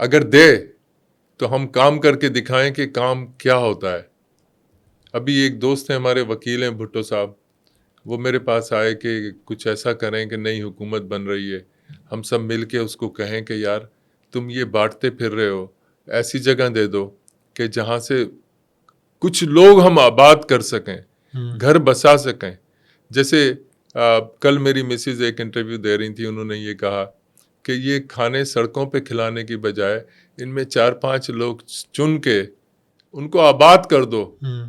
اگر دے تو ہم کام کر کے دکھائیں کہ کام کیا ہوتا ہے. ابھی ایک دوست ہیں ہمارے وکیل ہیں بھٹو صاحب، وہ میرے پاس آئے کہ کچھ ایسا کریں کہ نئی حکومت بن رہی ہے، ہم سب مل کے اس کو کہیں کہ یار تم یہ بانٹتے پھر رہے ہو، ایسی جگہ دے دو کہ جہاں سے کچھ لوگ ہم آباد کر سکیں، گھر بسا سکیں. جیسے کل میری مسز ایک انٹرویو دے رہی تھی، انہوں نے یہ کہا کہ یہ کھانے سڑکوں پہ کھلانے کی بجائے ان میں 4-5 لوگ چن کے ان کو آباد کر دو،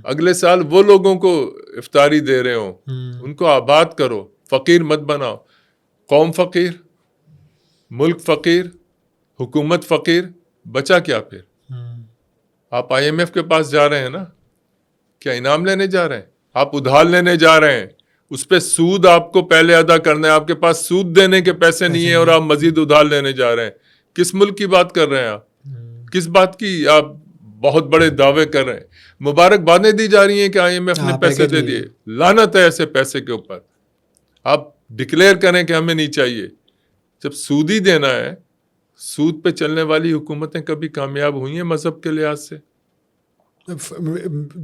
اگلے سال وہ لوگوں کو افطاری دے رہے ہوں، ان کو آباد کرو، فقیر مت بناؤ. قوم فقیر، ملک فقیر، حکومت فقیر، بچا کیا پھر؟ آپ IMF کے پاس جا رہے ہیں نا، کیا انعام لینے جا رہے ہیں؟ آپ ادھار لینے جا رہے ہیں، اس پہ سود آپ کو پہلے ادا کرنا ہے. آپ کے پاس سود دینے کے پیسے نہیں ہیں اور آپ مزید ادھار لینے جا رہے ہیں. کس ملک کی بات کر رہے ہیں آپ؟ کس بات کی آپ بہت بڑے دعوے کر رہے ہیں؟ مبارکبادیں دی جا رہی ہیں کہ IMF نے پیسے دے دیے. لعنت ہے ایسے پیسے کے اوپر. آپ ڈکلیئر کریں کہ ہمیں نہیں چاہیے. جب سود ہی دینا ہے، سود پہ چلنے والی حکومتیں کبھی کامیاب ہوئی ہیں مذہب کے لحاظ سے؟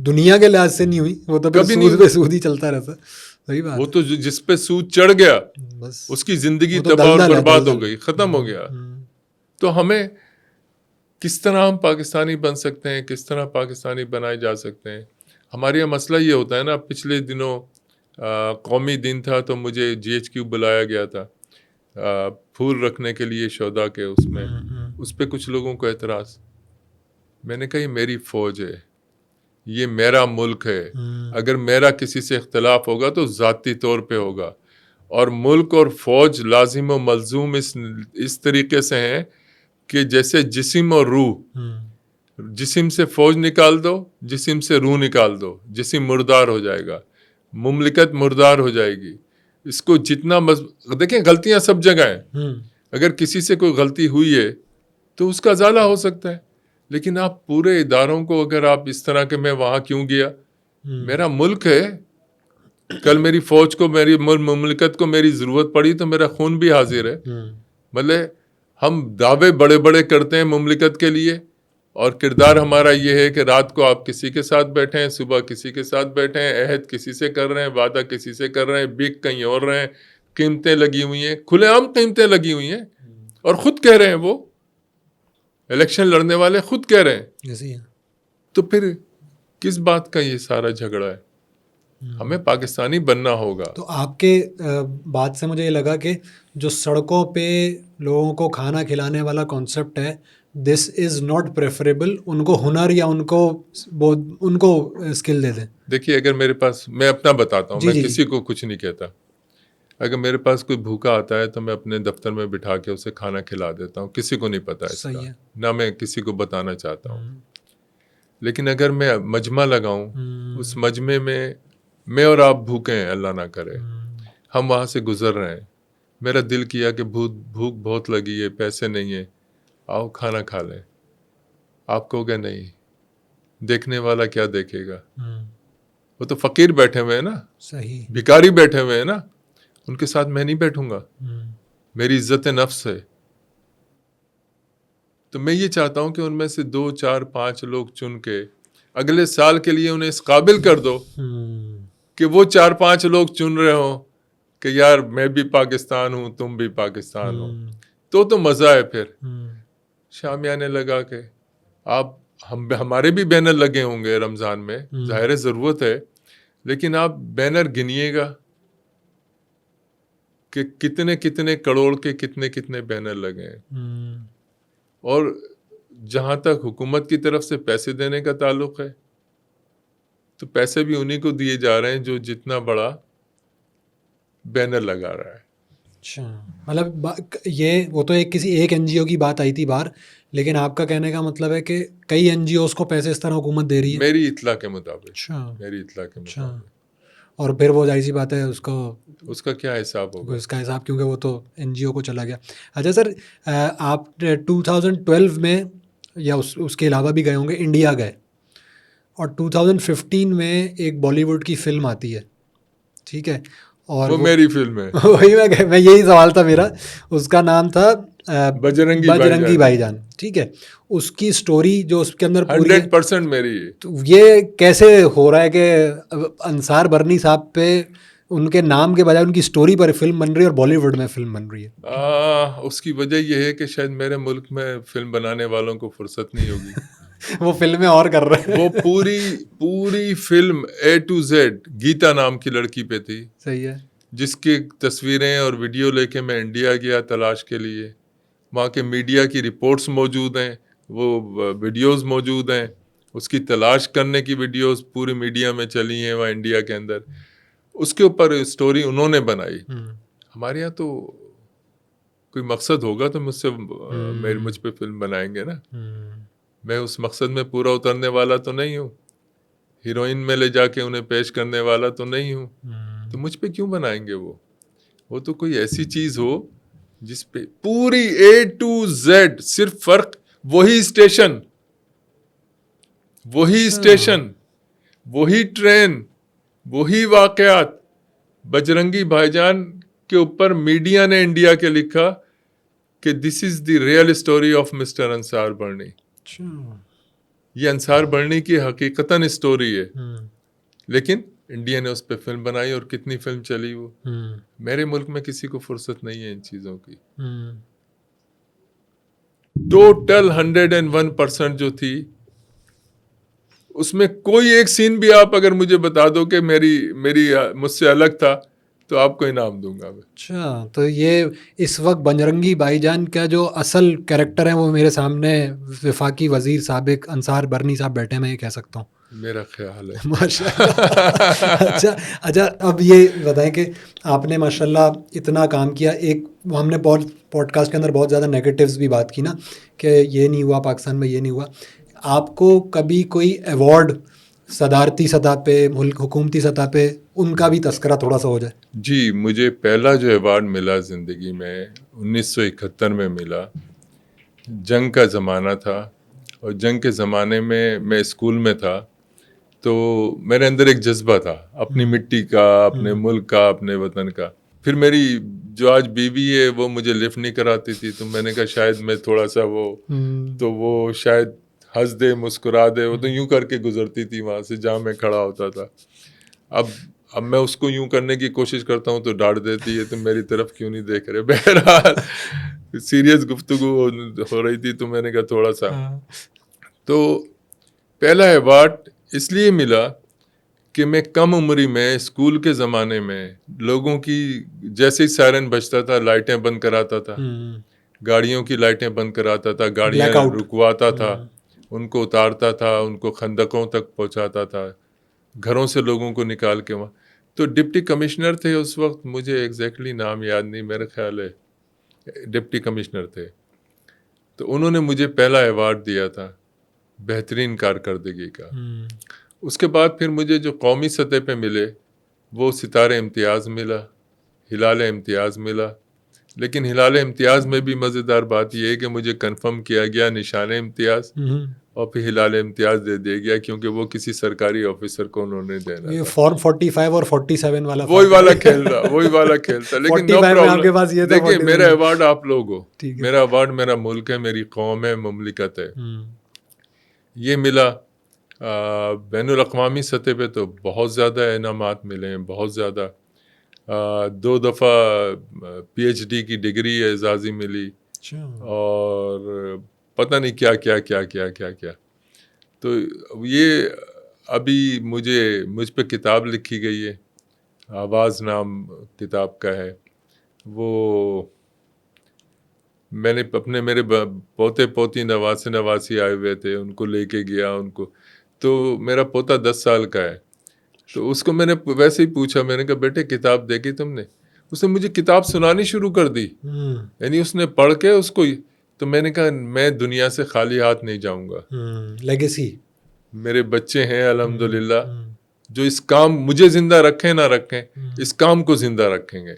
دنیا کے لحاظ سے نہیں ہوئی، وہ تو کبھی سود پہ سود ہی چلتا رہتا. صحیح بات. وہ تو جس پہ سود چڑھ گیا بس اس کی زندگی تباہ اور برباد ہو گئی، ختم ہو گیا. تو ہمیں کس طرح ہم پاکستانی بن سکتے ہیں، کس طرح پاکستانی بنائے جا سکتے ہیں؟ ہمارے یہاں مسئلہ یہ ہوتا ہے نا، پچھلے دنوں قومی دن تھا تو مجھے GHQ بلایا گیا تھا پھول رکھنے کے لیے شہداء کے، اس پہ کچھ لوگوں کو اعتراض. میں نے کہا یہ میری فوج ہے، یہ میرا ملک ہے، اگر میرا کسی سے اختلاف ہوگا تو ذاتی طور پہ ہوگا. اور ملک اور فوج لازم و ملزوم اس طریقے سے ہیں کہ جیسے جسم اور روح. جسم سے فوج نکال دو، جسم سے روح نکال دو، جسم مردار ہو جائے گا، مملکت مردار ہو جائے گی. اس کو جتنا دیکھیں غلطیاں سب جگہ ہیں، اگر کسی سے کوئی غلطی ہوئی ہے تو اس کا ازالہ ہو سکتا ہے. لیکن آپ پورے اداروں کو اگر آپ اس طرح کہ میں وہاں کیوں گیا، میرا ملک ہے، کل میری فوج کو، میری مملکت کو میری ضرورت پڑی تو میرا خون بھی حاضر ہے. مطلب ہم دعوے بڑے بڑے کرتے ہیں مملکت کے لیے اور کردار ہمارا یہ ہے کہ رات کو آپ کسی کے ساتھ بیٹھے ہیں، صبح کسی کے ساتھ بیٹھے ہیں، عہد کسی سے کر رہے ہیں، وعدہ کسی سے کر رہے ہیں، بک کہیں اور رہے ہیں، قیمتیں لگی ہوئی ہیں، کھلے عام قیمتیں لگی ہوئی ہیں اور خود کہہ رہے ہیں، وہ الیکشن لڑنے والے خود کہہ رہے ہیں. تو پھر کس بات کا یہ سارا جھگڑا ہے؟ ہمیں پاکستانی بننا ہوگا. تو آپ کے بات سے مجھے یہ لگا کہ جو سڑکوں پہ لوگوں کو کھانا کھلانے والا کانسیپٹ ہے، دس از ناٹ پریفریبل. ان کو ہنر یا ان کو اسکل دے دیں. دیکھیے اگر میرے پاس، میں اپنا بتاتا ہوں، میں کسی کو کچھ نہیں کہتا. اگر میرے پاس کوئی بھوکا آتا ہے تو میں اپنے دفتر میں بٹھا کے اسے کھانا کھلا دیتا ہوں، کسی کو نہیں پتا اس کا، نہ میں کسی کو بتانا چاہتا ہوں. لیکن اگر میں مجمع لگاؤں، اس مجمع میں اور آپ بھوکے ہیں، اللہ نہ کرے، ہم وہاں سے گزر رہے ہیں، میرا دل کیا کہ بھوک بہت لگی ہے، پیسے نہیں ہیں، آؤ کھانا کھا لیں. آپ کہو گے نہیں، دیکھنے والا کیا دیکھے گا؟ وہ تو فقیر بیٹھے ہوئے ہیں نا، صحیح، بھکاری بیٹھے ہوئے ہیں نا، ان کے ساتھ میں نہیں بیٹھوں گا. میری عزت نفس ہے. تو میں یہ چاہتا ہوں کہ ان میں سے 2 4 5 لوگ چن کے اگلے سال کے لیے انہیں اس قابل کر دو کہ وہ 4 5 لوگ چن رہے ہوں کہ یار میں بھی پاکستان ہوں، تم بھی پاکستان ہو، تو مزہ ہے. پھر شامیانے لگا کے آپ ہمارے بھی بینر لگے ہوں گے رمضان میں، ظاہر ضرورت ہے، لیکن آپ بینر گنیے گا کہ کتنے کتنے کروڑ کے کتنے بینر لگے ہیں. اور جہاں تک حکومت کی طرف سے پیسے دینے کا تعلق ہے تو پیسے بھی انہی کو دیے جا رہے ہیں جو جتنا بڑا بینر لگا رہا ہے. اچھا، مطلب یہ وہ تو کسی ایک این جی او کی بات آئی تھی باہر، لیکن آپ کا کہنے کا مطلب ہے کہ کئی این جی اوز کو پیسے اس طرح حکومت دے رہی ہے؟ میری اطلاع کے مطابق. اچھا، میری اطلاع کے اچھا. مطابق. اور پھر وہ ظاہر سی بات ہے اس کا کیا حساب ہوگا؟ اس کا حساب، کیونکہ وہ تو این جی او کو چلا گیا. اچھا سر، آپ 2012 میں یا اس کے علاوہ بھی گئے ہوں گے، انڈیا گئے، اور 2015 میں ایک بالی ووڈ کی فلم آتی ہے، ٹھیک ہے، اور وہ میری فلم ہے. وہی میں یہی سوال تھا میرا. اس کا نام تھا بجرنگی بھائی جان، ٹھیک ہے. اس کی سٹوری جو اس کے اندر پوری 100% میری ہے. تو یہ کیسے ہو رہا ہے کہ انصار برنی صاحب پہ ان کے نام کے بجائے ان کی سٹوری پر فلم بن رہی ہے اور بالی ووڈ میں فلم بن رہی ہے؟ اس کی وجہ یہ ہے کہ شاید میرے ملک میں فلم بنانے والوں کو فرصت نہیں ہوگی. وہ فلمیں اور کر رہے ہیں. وہ پوری film A to Z Geeta نام کی لڑکی پہ تھی. صحیح ہے. جس کی تصویریں اور ویڈیو لے کے میں انڈیا گیا تلاش کے لیے. وہاں کے میڈیا کی رپورٹس موجود ہیں، وہ ویڈیوز موجود ہیں، اس کی تلاش کرنے کی ویڈیوز پوری میڈیا میں چلی ہیں وہاں انڈیا کے اندر. اس کے اوپر اسٹوری انہوں نے بنائی. ہمارے یہاں تو کوئی مقصد ہوگا تو مجھ پہ فلم بنائیں گے نا. میں اس مقصد میں پورا اترنے والا تو نہیں ہوں، ہیروئن میں لے جا کے انہیں پیش کرنے والا تو نہیں ہوں. تو مجھ پہ کیوں بنائیں گے؟ وہ تو کوئی ایسی چیز ہو جس پہ پوری A to Z، صرف فرق وہی اسٹیشن، وہی ٹرین، وہی واقعات. بجرنگی بھائی جان کے اوپر میڈیا نے انڈیا کے لکھا کہ this is the real story of mister Ansar Burney. یہ انصار برنی کی حقیقتاً اسٹوری ہے، لیکن انڈیا نے اس پہ فلم بنائی اور کتنی فلم چلی. وہ میرے ملک میں کسی کو فرصت نہیں ہے ان چیزوں کی. ٹوٹل 101% جو تھی اس میں کوئی ایک سین بھی آپ اگر مجھے بتا دو کہ میری مجھ سے الگ تھا تو آپ کو انعام دوں گا. اچھا، تو یہ اس وقت بجرنگی بھائی جان کا جو اصل کیریکٹر ہے وہ میرے سامنے وفاقی وزیر سابق انصار برنی صاحب بیٹھے، میں یہ کہہ سکتا ہوں؟ میرا خیال ہے. ماشاء اللہ. اچھا اب یہ بتائیں کہ آپ نے ماشاء اللہ اتنا کام کیا. ایک ہم نے پوڈ کاسٹ کے اندر بہت زیادہ نیگیٹیوز بھی بات کی نا کہ یہ نہیں ہوا پاکستان میں، یہ نہیں ہوا. آپ کو کبھی کوئی ایوارڈ صدارتی سطح پہ، ملک حکومتی سطح پہ، ان کا بھی تذکرہ تھوڑا سا ہو جائے؟ جی، مجھے پہلا جو ایوارڈ ملا زندگی میں 1971 میں ملا. جنگ کا زمانہ تھا اور جنگ کے زمانے میں اسکول میں تھا، تو میرے اندر ایک جذبہ تھا اپنی مٹی کا، اپنے ملک کا، اپنے وطن کا. پھر میری جو آج بیوی ہے وہ مجھے لفٹ نہیں کراتی تھی، تو میں نے کہا شاید میں تھوڑا سا تو وہ شاید ہنس دے، مسکرا دے. وہ تو یوں کر کے گزرتی تھی وہاں سے جہاں میں کھڑا ہوتا تھا. اب میں اس کو یوں کرنے کی کوشش کرتا ہوں تو ڈانٹ دیتی ہے تو میری طرف کیوں نہیں دیکھ رہے. بہرحال سیریس گفتگو ہو رہی تھی تو میں نے کہا تھوڑا سا. تو پہلا ایوارڈ اس لیے ملا کہ میں کم عمری میں اسکول کے زمانے میں لوگوں کی جیسے ہی سائرن بجتا تھا لائٹیں بند کراتا تھا، گاڑیوں کی لائٹیں بند کراتا تھا، گاڑیاں رکواتا تھا، ان کو اتارتا تھا، ان کو خندقوں تک پہنچاتا تھا، گھروں سے لوگوں کو نکال کے وہاں. تو ڈپٹی کمشنر تھے اس وقت، مجھے ایگزیکٹلی نام یاد نہیں، میرا خیال ہے ڈپٹی کمشنر تھے. تو انہوں نے مجھے پہلا ایوارڈ دیا تھا بہترین کارکردگی کا. اس کے بعد پھر مجھے جو قومی سطح پہ ملے وہ ستارے امتیاز ملا، ہلال امتیاز ملا. لیکن ہلال امتیاز میں بھی مزیدار بات یہ ہے کہ مجھے کنفرم کیا گیا نشان امتیاز اور پھر ہلال امتیاز دے دیا گیا کیونکہ وہ کسی سرکاری آفیسر کو انہوں نے دینا یہ تھا. فارم 45 اور 47 والا وہی والا کھیل تھا لیکن نو 45 میں آپ کے پاس یہ پرابلم. تھا. دیکھیے 47 میرا ایوارڈ آپ لوگ ہو, ٹھیک ہے. میرا ایوارڈ میرا ملک ہے, میری قوم ہے, مملکت ہے. یہ ملا. بین الاقوامی سطح پہ تو بہت زیادہ انعامات ملے ہیں, بہت زیادہ. 2 دفعہ PhD کی ڈگری اعزازی ملی اور پتہ نہیں کیا کیا کیا کیا کیا کیا. تو یہ ابھی مجھ پہ کتاب لکھی گئی ہے, آواز نام کتاب کا ہے. وہ میں نے میرے پوتے پوتی نواسی آئے ہوئے تھے, ان کو لے کے گیا ان کو. تو میرا پوتا 10 سال کا ہے, تو اس کو میں نے ویسے ہی پوچھا, میں نے کہا بیٹے کتاب دیکھی تم نے؟ اس نے مجھے کتاب سنانی شروع کر دی. یعنی اس نے پڑھ کے اس کو, تو میں نے کہا میں دنیا سے خالی ہاتھ نہیں جاؤں گا. لیگیسی میرے بچے ہیں الحمدللہ جو اس کام مجھے زندہ رکھیں نہ رکھیں, اس کام کو زندہ رکھیں گے.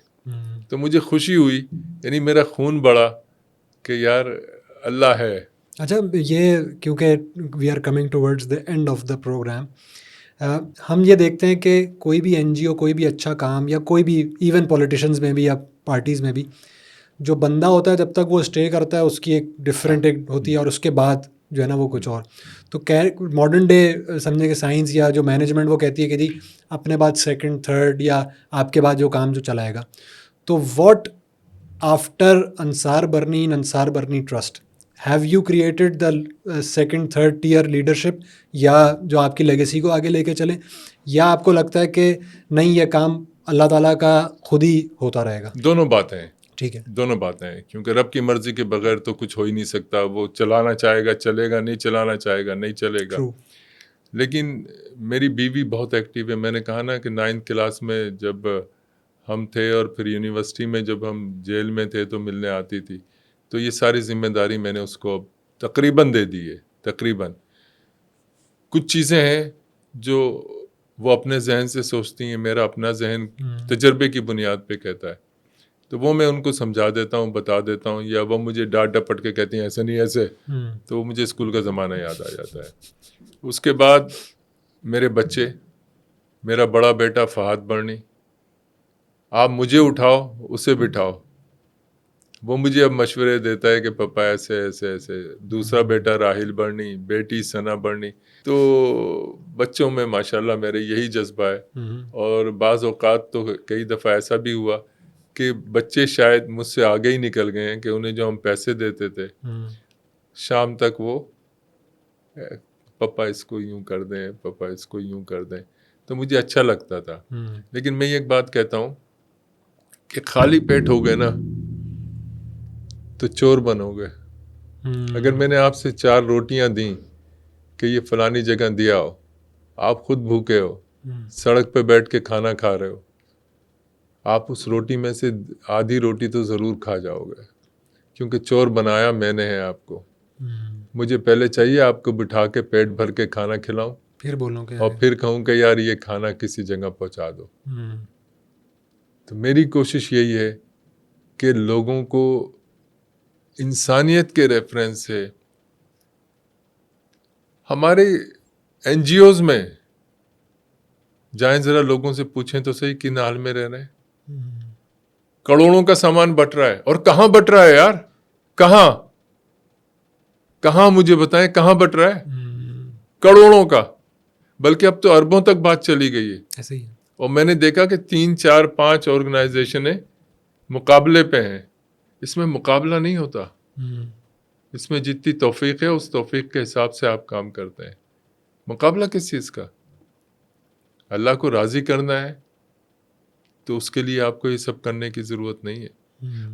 تو مجھے خوشی ہوئی, یعنی میرا خون بڑھا کہ یار اللہ ہے. اچھا یہ کیونکہ we are coming towards the end of the programme, ہم یہ دیکھتے ہیں کہ کوئی بھی NGO, کوئی بھی اچھا کام, یا کوئی بھی ایون پولیٹیشنز میں بھی یا پارٹیز میں بھی, جو بندہ ہوتا ہے جب تک وہ اسٹے کرتا ہے اس کی ایک ڈفرینٹ ایک ہوتی ہے, اور اس کے بعد جو ہے نا وہ کچھ اور. تو ماڈرن ڈے سمجھے کہ سائنس یا جو مینجمنٹ وہ کہتی ہے کہ جی اپنے بعد سیکنڈ تھرڈ یا آپ کے بعد جو کام جو چلائے گا. تو what after Ansar Burney trust, have you created the second third tier leadership, یا جو آپ کی لیگیسی کو آگے لے کے چلیں, یا آپ کو لگتا ہے کہ نہیں یہ کام اللہ تعالیٰ کا خود ہی ہوتا رہے گا؟ دونوں باتیں ہیں. ٹھیک ہے, دونوں باتیں ہیں, کیونکہ رب کی مرضی کے بغیر تو کچھ ہو ہی نہیں سکتا. وہ چلانا چاہے گا چلے گا, نہیں چلانا چاہے گا نہیں چلے گا. لیکن میری بیوی بہت ایکٹیو ہے. میں نے کہا نا کہ 9th کلاس میں جب ہم تھے اور پھر یونیورسٹی میں جب ہم جیل میں تھے تو ملنے آتی تھی, تو یہ ساری ذمہ داری میں نے اس کو تقریباً دے دی ہے. تقریباً کچھ چیزیں ہیں جو وہ اپنے ذہن سے سوچتی ہیں, میرا اپنا ذہن تجربے کی بنیاد پہ کہتا ہے, تو وہ میں ان کو سمجھا دیتا ہوں, بتا دیتا ہوں, یا وہ مجھے ڈانٹ ڈپٹ کے کہتی ہیں ایسے نہیں ایسے, تو وہ مجھے اسکول کا زمانہ یاد آ جاتا ہے. اس کے بعد میرے بچے, میرا بڑا بیٹا فہد برنی, آپ مجھے اٹھاؤ اسے بٹھاؤ, وہ مجھے اب مشورے دیتا ہے کہ پپا ایسے ایسے ایسے. دوسرا بیٹا راہیل برنی, بیٹی ثنا برنی. تو بچوں میں ماشاءاللہ میرے یہی جذبہ ہے. اور بعض اوقات تو کئی دفعہ ایسا بھی ہوا کہ بچے شاید مجھ سے آگے ہی نکل گئے ہیں کہ انہیں جو ہم پیسے دیتے تھے شام تک وہ پپا اس کو یوں کر دیں, پپا اس کو یوں کر دیں, تو مجھے اچھا لگتا تھا. لیکن میں ایک بات کہتا ہوں کہ خالی پیٹ ہو گئے نا تو چور بنو گے. اگر میں نے آپ سے 4 روٹیاں دیں کہ یہ فلانی جگہ دیا ہو, آپ خود بھوکے ہو, سڑک پہ بیٹھ کے کھانا کھا رہے ہو, آپ اس روٹی میں سے آدھی روٹی تو ضرور کھا جاؤ گے, کیونکہ چور بنایا میں نے ہے آپ کو. مجھے پہلے چاہیے آپ کو بٹھا کے پیٹ بھر کے کھانا کھلاؤں, پھر بولوں کہ اور پھر کہوں کہ یار یہ کھانا کسی جگہ پہنچا دو. تو میری کوشش یہی ہے کہ لوگوں کو انسانیت کے ریفرنس سے, ہمارے NGOز میں جائیں ذرا لوگوں سے پوچھیں تو صحیح کن حال میں رہ رہے ہیں. کروڑوں کا سامان بٹ رہا ہے, اور کہاں بٹ رہا ہے یار, کہاں مجھے بتائیں کہاں بٹ رہا ہے؟ کروڑوں کا, بلکہ اب تو اربوں تک بات چلی گئی ہے. ایسے ہی. اور میں نے دیکھا کہ 3 4 5 آرگنائزیشنیں مقابلے پہ ہیں. اس میں مقابلہ نہیں ہوتا, اس میں جتنی توفیق ہے اس توفیق کے حساب سے آپ کام کرتے ہیں. مقابلہ کس چیز کا؟ اللہ کو راضی کرنا ہے تو اس کے لیے آپ کو یہ سب کرنے کی ضرورت نہیں ہے.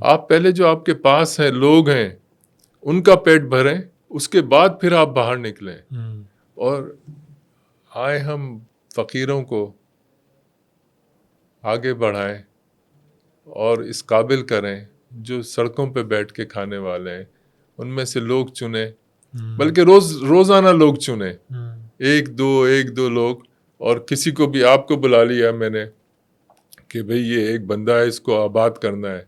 آپ پہلے جو آپ کے پاس ہیں لوگ ہیں ان کا پیٹ بھریں, اس کے بعد پھر آپ باہر نکلیں. اور آئے ہم فقیروں کو آگے بڑھائیں اور اس قابل کریں جو سڑکوں پہ بیٹھ کے کھانے والے ہیں, ان میں سے لوگ چنیں, بلکہ روزانہ لوگ چنیں, 1 2 لوگ. اور کسی کو بھی آپ کو بلا لیا میں نے کہ بھئی یہ ایک بندہ ہے, اس کو آباد کرنا ہے.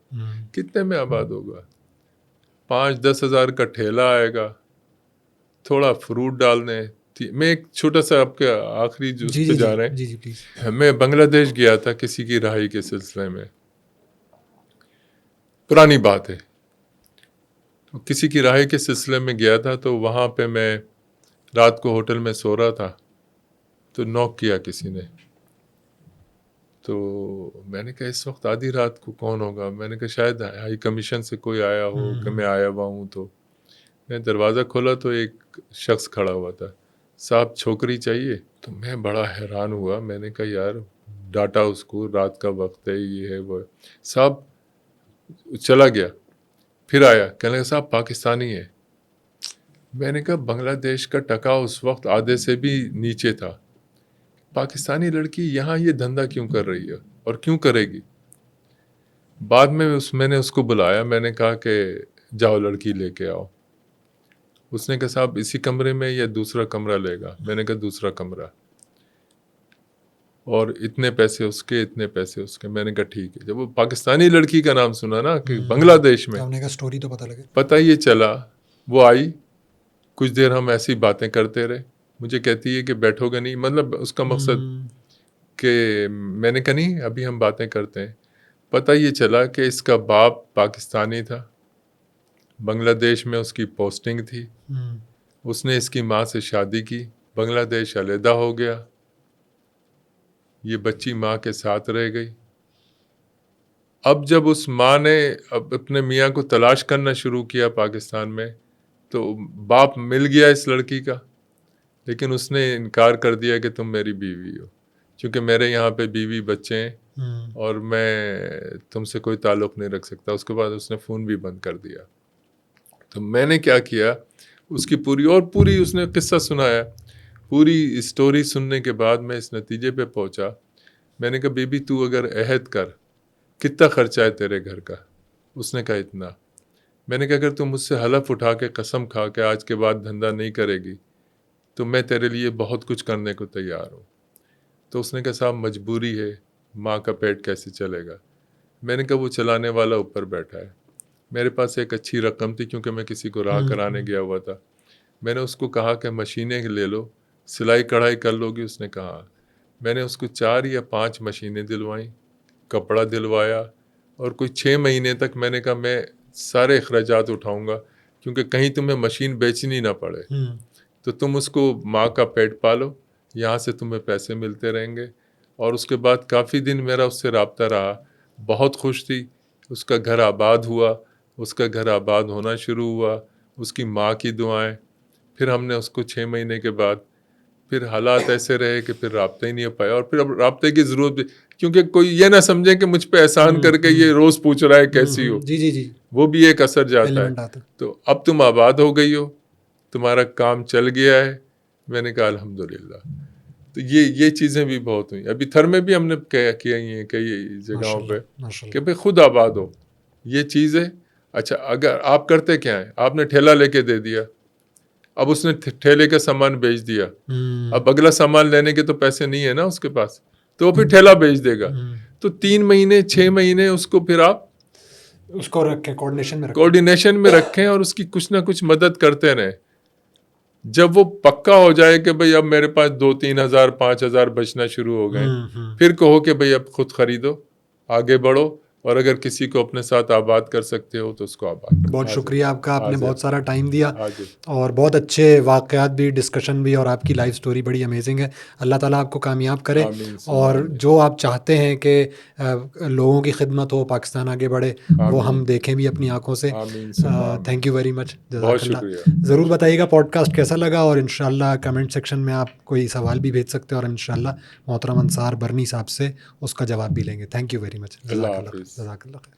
کتنے میں آباد ہوگا؟ 5-10 ہزار کا ٹھیلا آئے گا تھوڑا فروٹ ڈالنے. میں ایک چھوٹا سا آپ کے آخری جو اس پہ جا رہے ہیں. جی پلیز. میں بنگلہ دیش گیا تھا کسی کی رہائی کے سلسلے میں. پرانی بات ہے. کسی کی رہائی کے سلسلے میں گیا تھا تو وہاں پہ میں رات کو ہوٹل میں سو رہا تھا تو نوک کیا کسی نے. تو میں نے کہا اس وقت آدھی رات کو کون ہوگا. میں نے کہا شاید ہائی کمیشن سے کوئی آیا ہو کہ میں آیا ہوا ہوں. تو میں دروازہ کھولا تو ایک شخص کھڑا ہوا تھا. صاحب چھوکری چاہیے. تو میں بڑا حیران ہوا. میں نے کہا یار ڈاٹا اس کو رات کا وقت ہے یہ ہے وہ. صاحب چلا گیا. پھر آیا کہنے لگا صاحب پاکستانی ہے. میں نے کہا بنگلہ دیش کا ٹکا اس وقت آدھے سے بھی نیچے تھا. پاکستانی لڑکی یہاں یہ دھندا کیوں کر رہی ہے اور کیوں کرے گی. بعد میں نے اس کو بلایا. میں نے کہا کہ جاؤ لڑکی لے کے آؤ. اس نے کہا صاحب اسی کمرے میں یا دوسرا کمرہ لے گا. میں نے کہا دوسرا کمرہ اور اتنے پیسے اس کے اتنے پیسے اس کے. میں نے کہا ٹھیک ہے. جب وہ پاکستانی لڑکی کا نام سنا نا کہ بنگلہ دیش میں, اسٹوری تو پتہ یہ چلا. وہ آئی, کچھ دیر ہم ایسی باتیں کرتے رہے. مجھے کہتی ہے کہ بیٹھو گے نہیں, مطلب اس کا مقصد کہ میں نے کہا نہیں ابھی ہم باتیں کرتے ہیں. پتہ یہ چلا کہ اس کا باپ پاکستانی تھا, بنگلہ دیش میں اس کی پوسٹنگ تھی. اس نے اس کی ماں سے شادی کی, بنگلہ دیش علیحدہ ہو گیا. یہ بچی ماں کے ساتھ رہ گئی. اب جب اس ماں نے اپنے میاں کو تلاش کرنا شروع کیا پاکستان میں تو باپ مل گیا اس لڑکی کا, لیکن اس نے انکار کر دیا کہ تم میری بیوی ہو, چونکہ میرے یہاں پہ بیوی بچے ہیں اور میں تم سے کوئی تعلق نہیں رکھ سکتا. اس کے بعد اس نے فون بھی بند کر دیا. تو میں نے کیا کیا, اس کی پوری اس نے قصہ سنایا. پوری اسٹوری سننے کے بعد میں اس نتیجے پہ پہنچا. میں نے کہا بی بی تو اگر عہد کر, کتنا خرچہ ہے تیرے گھر کا. اس نے کہا اتنا. میں نے کہا اگر تم مجھ سے حلف اٹھا کے قسم کھا کے آج کے بعد دھندا نہیں کرے گی تو میں تیرے لیے بہت کچھ کرنے کو تیار ہوں. تو اس نے کہا صاحب مجبوری ہے, ماں کا پیٹ کیسے چلے گا. میں نے کہا وہ چلانے والا اوپر بیٹھا ہے. میرے پاس ایک اچھی رقم تھی کیونکہ میں کسی کو راہ کرانے گیا ہوا تھا. میں نے اس کو کہا کہ مشینیں لے لو, سلائی کڑھائی کر لو گی. اس نے کہا. میں نے اس کو 4 یا 5 مشینیں دلوائیں, کپڑا دلوایا, اور کوئی 6 مہینے تک میں نے کہا میں سارے اخراجات اٹھاؤں گا کیونکہ کہیں تمہیں مشین بیچنی نہ پڑے. تو تم اس کو ماں کا پیٹ پالو, یہاں سے تمہیں پیسے ملتے رہیں گے. اور اس کے بعد کافی دن میرا اس سے رابطہ رہا. بہت خوش تھی. اس کا گھر آباد ہوا, اس کا گھر آباد ہونا شروع ہوا. اس کی ماں کی دعائیں. پھر ہم نے اس کو 6 مہینے کے بعد پھر حالات ایسے رہے کہ پھر رابطہ ہی نہیں ہو پایا. اور پھر اب رابطے کی ضرورت بھی, کیونکہ کوئی یہ نہ سمجھے کہ مجھ پہ احسان کر کے یہ روز پوچھ رہا ہے کیسی ہو. جی وہ بھی ایک اثر جاتا ہے. تو اب تم آباد ہو گئی ہو, تمہارا کام چل گیا ہے. میں نے کہا الحمدللہ. تو یہ چیزیں بھی بہت ہوئیں. ابھی تھر میں بھی ہم نے کیا ہی ہیں کئی جگہوں پہ کہ بھئی خود آباد ہو. یہ چیز ہے. اچھا اگر آپ کرتے کیا ہیں, آپ نے ٹھیلا لے کے دے دیا, اب اس نے ٹھیلے کا سامان بیچ دیا. اب اگلا سامان لینے کے تو پیسے نہیں ہے نا اس کے پاس, تو وہ پھر ٹھیلا بیچ دے گا. تو 3 مہینے 6 مہینے اس کو پھر آپ اس کو رکھیں, کوارڈینیشن میں رکھیں اور اس کی کچھ نہ کچھ مدد کرتے رہیں. جب وہ پکا ہو جائے کہ بھئی اب میرے پاس 2-3 ہزار 5 ہزار بچنا شروع ہو گئے, پھر کہو کہ بھئی اب خود خریدو, آگے بڑھو, اور اگر کسی کو اپنے ساتھ آباد کر سکتے ہو تو اس کو آباد کرو. بہت شکریہ آپ کا, آپ نے بہت سارا ٹائم دیا اور بہت اچھے واقعات بھی, ڈسکشن بھی, اور آپ کی لائف سٹوری بڑی امیزنگ ہے. اللہ تعالیٰ آپ کو کامیاب کرے, اور جو آپ چاہتے ہیں کہ لوگوں کی خدمت ہو, پاکستان آگے بڑھے, وہ ہم دیکھیں بھی اپنی آنکھوں سے. تھینک یو ویری مچ, جزاک اللہ. ضرور بتائیے گا پوڈ کاسٹ کیسا لگا, اور انشاءاللہ کمنٹ سیکشن میں آپ کوئی سوال بھی بھیج سکتے ہیں, اور انشاءاللہ محترم انصار برنی صاحب سے اس کا جواب بھی لیں گے. Thank you very much. جزاک اللہ.